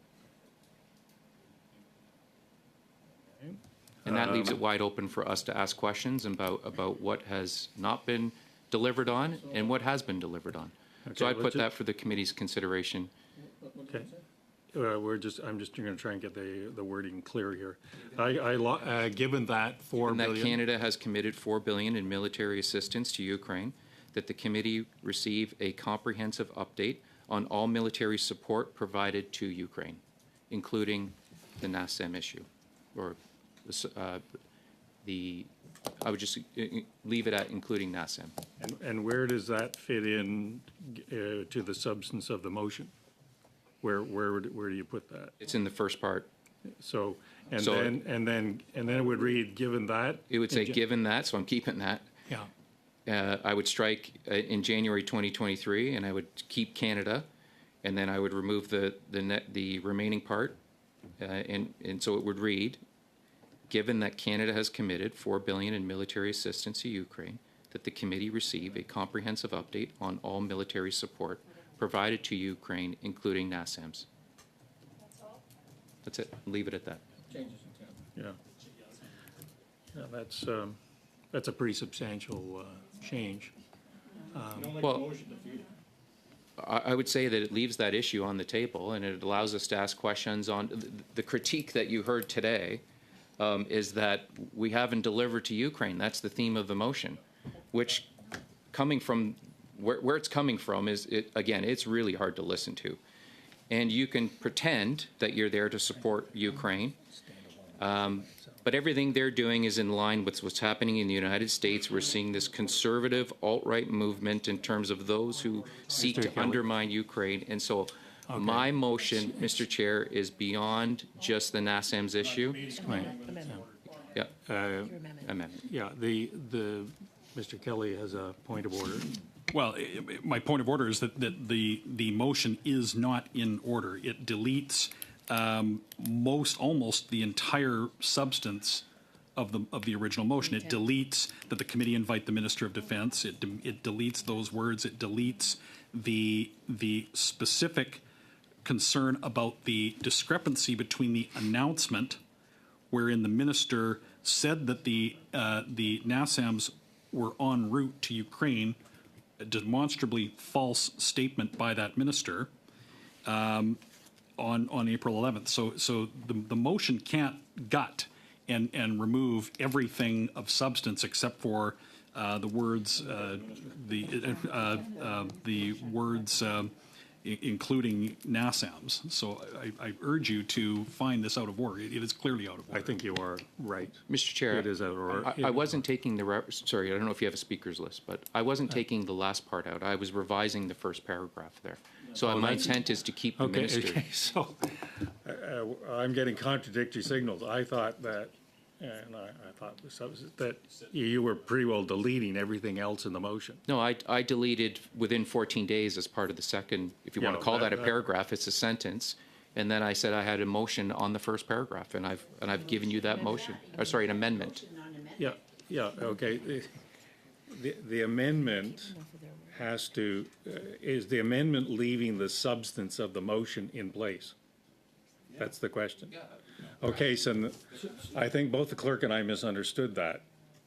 D: And that leaves it wide open for us to ask questions about what has not been delivered on and what has been delivered on. So I put that for the committee's consideration.
A: Okay. I'm just going to try and get the wording clear here. Given that $4 billion.
D: That Canada has committed $4 billion in military assistance to Ukraine, that the committee receive a comprehensive update on all military support provided to Ukraine, including the NASAM issue, or I would just leave it at including NASAM.
A: And where does that fit in to the substance of the motion? Where do you put that?
D: It's in the first part.
A: So then it would read, given that.
D: It would say, given that, so I'm keeping that.
A: Yeah.
D: I would strike in January 2023, and I would keep Canada, and then I would remove the remaining part, and so it would read, given that Canada has committed $4 billion in military assistance to Ukraine, that the committee receive a comprehensive update on all military support provided to Ukraine, including NASAMS. That's it. Leave it at that.
A: Yeah. Yeah, that's a pretty substantial change.
D: Well, I would say that it leaves that issue on the table, and it allows us to ask questions on the critique that you heard today. Is that we haven't delivered to Ukraine. That's the theme of the motion, which coming from where it's coming from is, again, it's really hard to listen to. And you can pretend that you're there to support Ukraine, but everything they're doing is in line with what's happening in the United States. We're seeing this conservative alt-right movement in terms of those who seek to undermine Ukraine. And so my motion, Mr. Chair, is beyond just the NASAMS issue. Yeah. Amendment.
A: Yeah. Mr. Kelly has a point of order.
I: Well, my point of order is that the motion is not in order. It deletes almost the entire substance of the original motion. It deletes that the committee invite the Minister of Defense. It deletes those words. It deletes the specific concern about the discrepancy between the announcement, wherein the minister said that the NASAMS were en route to Ukraine, a demonstrably false statement by that minister on April 11th. So the motion can't gut and remove everything of substance except for the words including NASAMS. So I urge you to find this out of order. It is clearly out of order.
A: I think you are right.
D: Mr. Chair,
A: it is out of order.
D: I wasn't taking sorry, I don't know if you have a speaker's list, but I wasn't taking the last part out. I was revising the first paragraph there. So my intent is to keep the minister.
A: Okay, so I'm getting contradictory signals. I thought that and I thought that you were pretty well deleting everything else in the motion.
D: No, I deleted within 14 days as part of the second, if you want
A: Yeah,
D: to call that a
A: that-
D: paragraph, it's a sentence. And then I said I had a motion on the first paragraph, and I've given you that motion, or sorry, an amendment.
A: Yeah, okay. The amendment has to, is the amendment leaving the substance of the motion in place? That's the question. Okay, so I think both the clerk and I misunderstood that.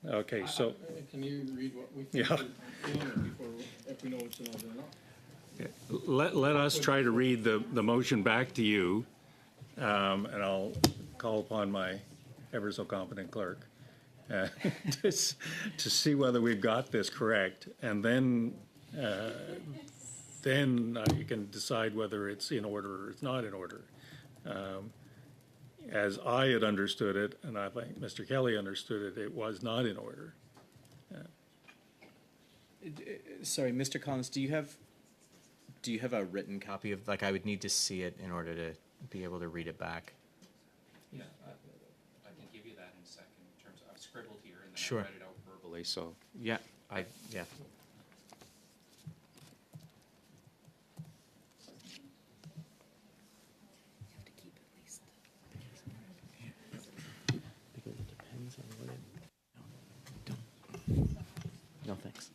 A: Okay, so.
O: Can you read what we
A: think
O: think before, if we know it's an order or not?
A: Let us try to read the motion back to you, and I'll call upon my ever so competent clerk to see whether we've got this correct, and then you can decide whether it's in order or it's not in order. As I had understood it, and I think Mr. Kelly understood it, it was not in order.
J: Sorry, Mr. Collins, do you have a written copy of, like, I would need to see it in order to be able to read it back?
D: Yeah, I can give you that in a second in terms of, I've scribbled here and then
J: Sure.
D: I read it out verbally, so.
J: Yeah, No, thanks.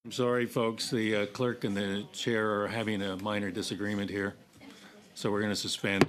A: I'm sorry, folks. The clerk and the chair are having a minor disagreement here, so we're going to suspend.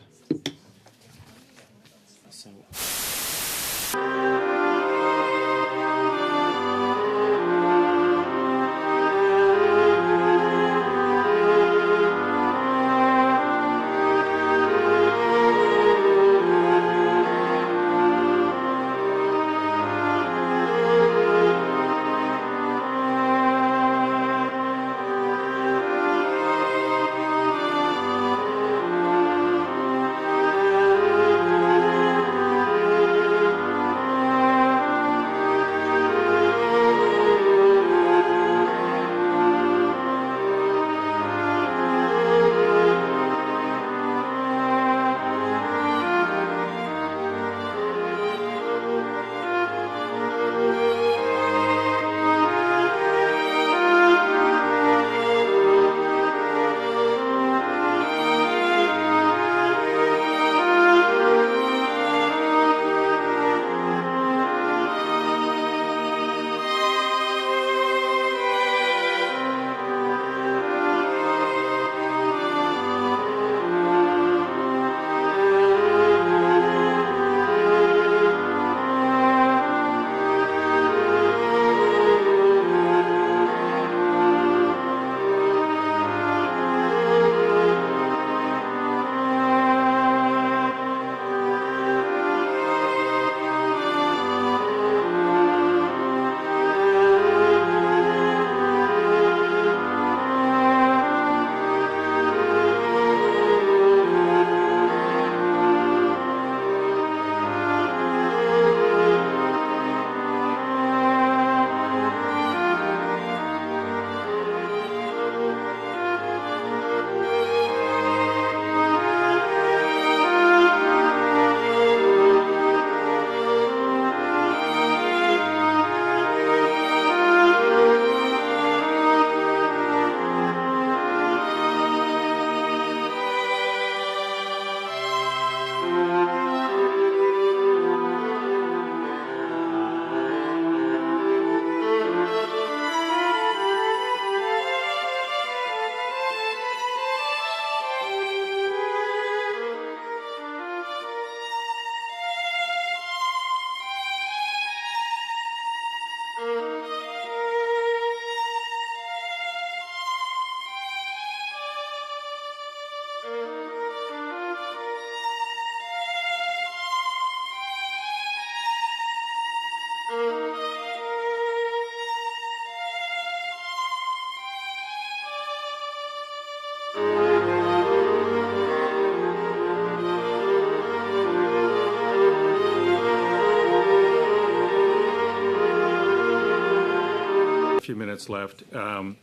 A: Few minutes left, and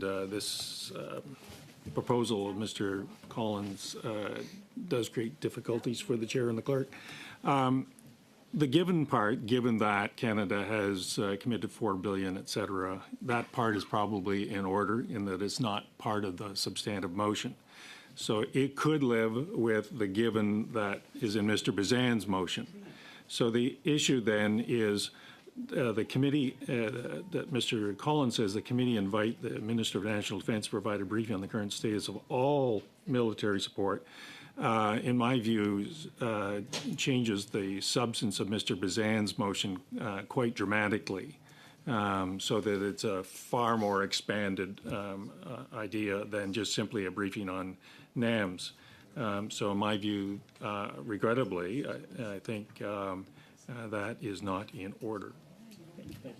A: this proposal of Mr. Collins does create difficulties for the chair and the clerk. The given part, given that Canada has committed $4 billion, et cetera, that part is probably in order in that it's not part of the substantive motion. So it could live with the given that is in Mr. Bazan's motion. So the issue then is the committee, that Mr. Collins says, the committee invite the Minister of National Defence to provide a briefing on the current status of all military support. In my view, changes the substance of Mr. Bazan's motion quite dramatically, so that it's a far more expanded idea than just simply a briefing on NAMS. So in my view, regrettably, I think that is not in order. Thank you.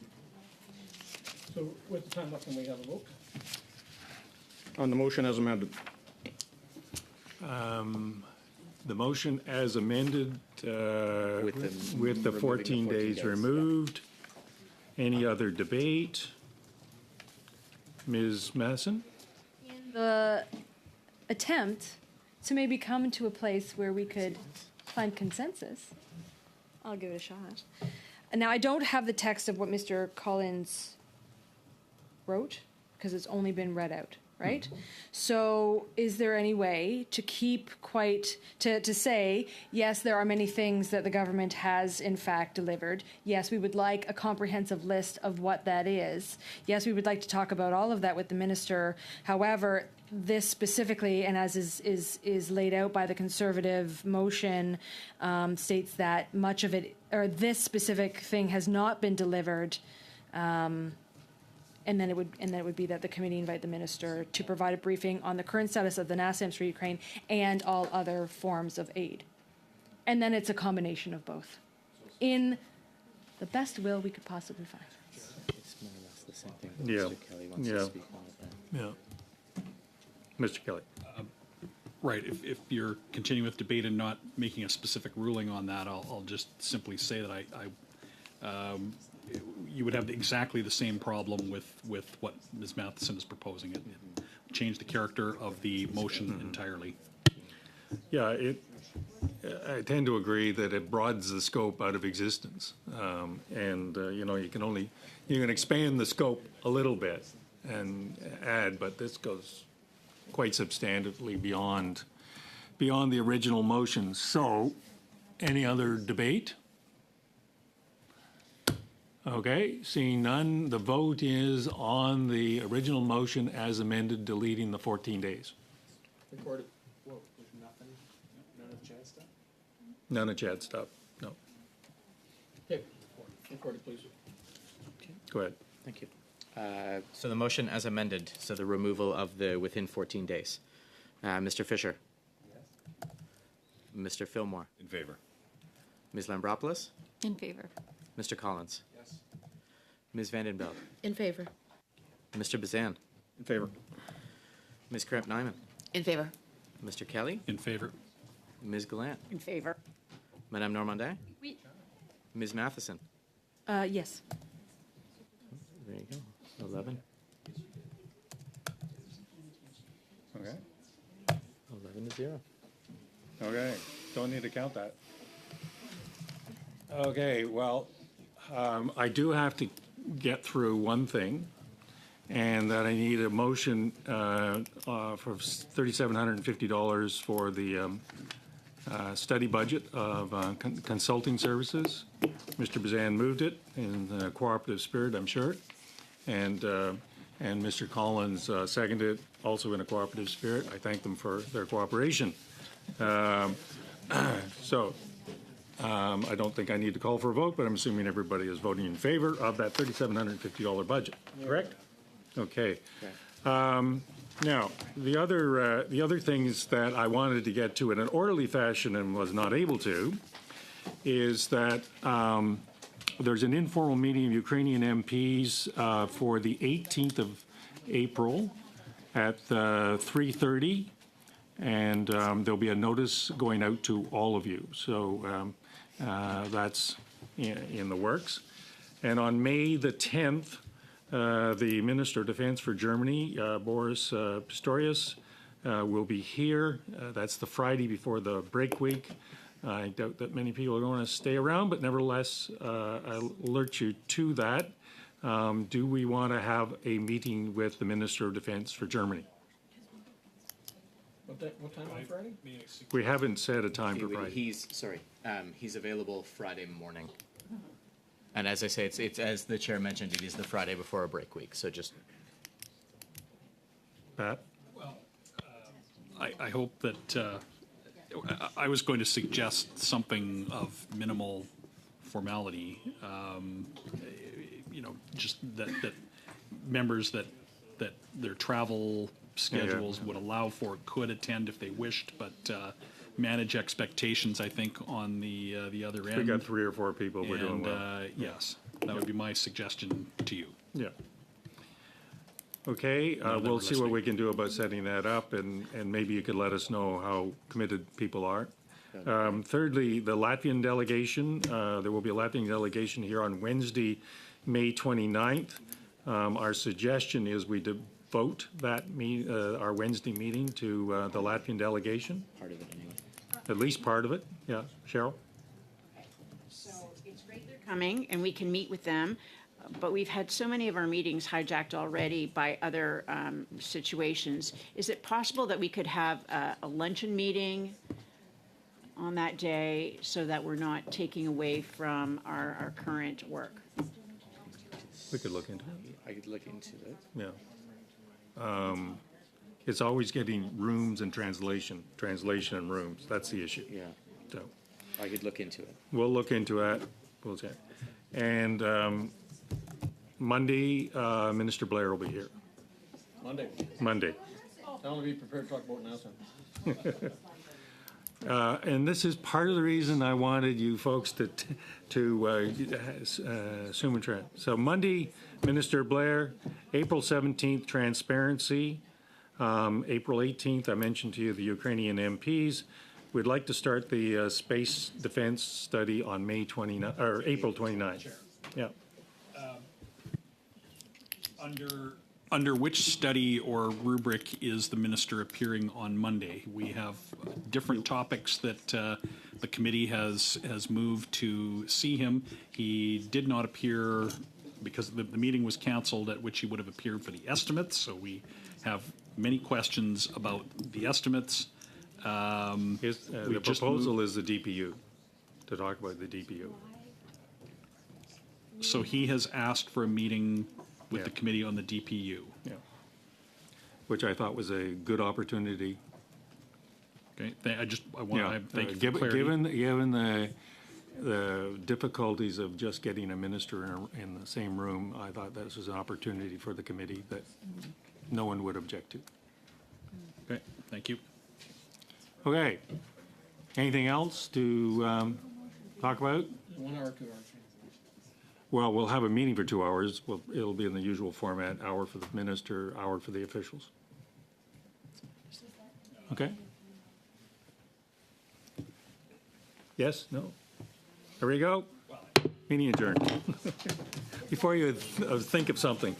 A: So with the time left, can we have a vote?
O: On the motion as amended.
A: The motion as amended with the 14 days removed. Any other debate? Ms. Madison?
G: In the attempt to maybe come to a place where we could find consensus, I'll give it a shot. And now I don't have the text of what Mr. Collins wrote because it's only been read out. right? So is there any way to keep to say, yes, there are many things that the government has in fact delivered. Yes, we would like a comprehensive list of what that is. Yes, we would like to talk about all of that with the minister. However, this specifically, and as is laid out by the Conservative motion, states that much of it, or this specific thing, has not been delivered. And then it would be that the committee invite the minister to provide a briefing on the current status of the NASAMS for Ukraine and all other forms of aid. And then it's a combination of both, in the best will we could possibly find.
D: It's more or less the same thing.
A: Yeah.
D: Mr. Kelly wants
A: Yeah.
D: to speak on it then.
A: Yeah. Mr. Kelly.
I: Right. If you're continuing with debate and not making a specific ruling on that, I'll just simply say that you would have exactly the same problem with what Ms. Matheson is proposing. It changed the character of the motion entirely.
A: Yeah, I tend to agree that it broadens the scope out of existence. You can expand the scope a little bit and add, but this goes quite substantively beyond the original motion. So, any other debate? Okay, seeing none, the vote is on the original motion as amended, deleting the 14 days.
K: Recorded. Whoa, there's nothing, none of the chat stuff?
A: None of chat stuff, no.
K: Okay, recorded, please.
A: Go ahead.
D: Thank you.
J: So the motion as amended, so the removal of the within 14 days. Mr. Fisher? Yes. Mr. Fillmore?
L: In favor.
J: Ms. Lambropoulos?
P: In favor.
J: Mr. Collins?
K: Yes.
J: Ms. Vandenbeld?
H: In favor.
J: Mr. Bazan?
O: In favor.
J: Ms. Kramp-Nyman?
B: In favor.
J: Mr. Kelly?
I: In favor.
J: Ms. Gallant?
M: In favor.
J: Madame Normandin?
P: Oui.
J: Ms. Matheson?
G: Yes.
J: There you go. 11.
A: Okay.
J: 11 to 0.
A: Okay, don't need to count that. Okay, well, I do have to get through one thing, and that I need a motion for $3,750 for the study budget of consulting services. Mr. Bazan moved it in a cooperative spirit, I'm sure, and Mr. Collins seconded it, also in a cooperative spirit. I thank them for their cooperation. I don't think I need to call for a vote, but I'm assuming everybody is voting in favor of that $3,750 budget, correct? Okay. Now, the other things that I wanted to get to in an orderly fashion and was not able to is that there's an informal meeting of Ukrainian MPs for the 18th of April at 3:30, and there'll be a notice going out to all of you. So that's in the works. And on May the 10th, the Minister of Defense for Germany, Boris Pistorius, will be here. That's the Friday before the break week. I doubt that many people are going to stay around, but nevertheless, I'll alert you to that. Do we want to have a meeting with the Minister of Defense for Germany?
K: What time on Friday?
A: We haven't set a time for Friday.
J: He's available Friday morning. And as I say, it's as the chair mentioned, it is the Friday before a break week. So just
A: Pat?
I: Well, I hope that I was going to suggest something of minimal formality. Just that members that their travel schedules would allow for could attend if they wished, but manage expectations, I think, on the other end.
A: We got 3 or 4 people. We're doing well.
I: Yes, that would be my suggestion to you.
A: Yeah. Okay, we'll see what we can do about setting that up, and maybe you could let us know how committed people are. Thirdly, the Latvian delegation, there will be a Latvian delegation here on Wednesday, May 29th. Our suggestion is we devote that our Wednesday meeting to the Latvian delegation.
D: Part of it anyway.
A: At least part of it, yeah. Cheryl?
M: So it's great they're coming, and we can meet with them. but we've had so many of our meetings hijacked already by other situations. Is it possible that we could have a luncheon meeting on that day so that we're not taking away from our current work?
A: We could look into it.
Q: I could look into it.
A: Yeah. It's always getting rooms and translation and rooms. That's the issue.
Q: Yeah,
A: So
Q: I could look into it.
A: we'll look into it. We'll check. And Monday, Minister Blair will be here. Monday.
O: I'll be prepared to talk about NASA.
A: And this is part of the reason I wanted you folks to Sumatran. So Monday, Minister Blair. April 17th, transparency. April 18th, I mentioned to you the Ukrainian MPs. We'd like to start the space defense study on May 29 or April 29th. Yeah.
I: Under which study or rubric is the minister appearing on Monday? We have different topics that the committee has moved to see him. He did not appear because the meeting was canceled at which he would have appeared for the estimates. So we have many questions about the estimates.
A: The proposal is the DPU, to talk about the DPU.
I: So he has asked for a meeting with the committee on the DPU.
A: Yeah. Which I thought was a good opportunity.
I: Okay, I want to thank you for
A: Given
I: clarity.
A: the difficulties of just getting a minister in the same room, I thought this was an opportunity for the committee that no one would object to.
I: Okay, thank you.
A: Okay. Anything else to talk about?
O: 1 hour, 2 hours.
A: Well, we'll have a meeting for 2 hours. It'll be in the usual format, hour for the minister, hour for the officials. Okay? Yes? No? There we go. Meeting adjourned. Before you think of something.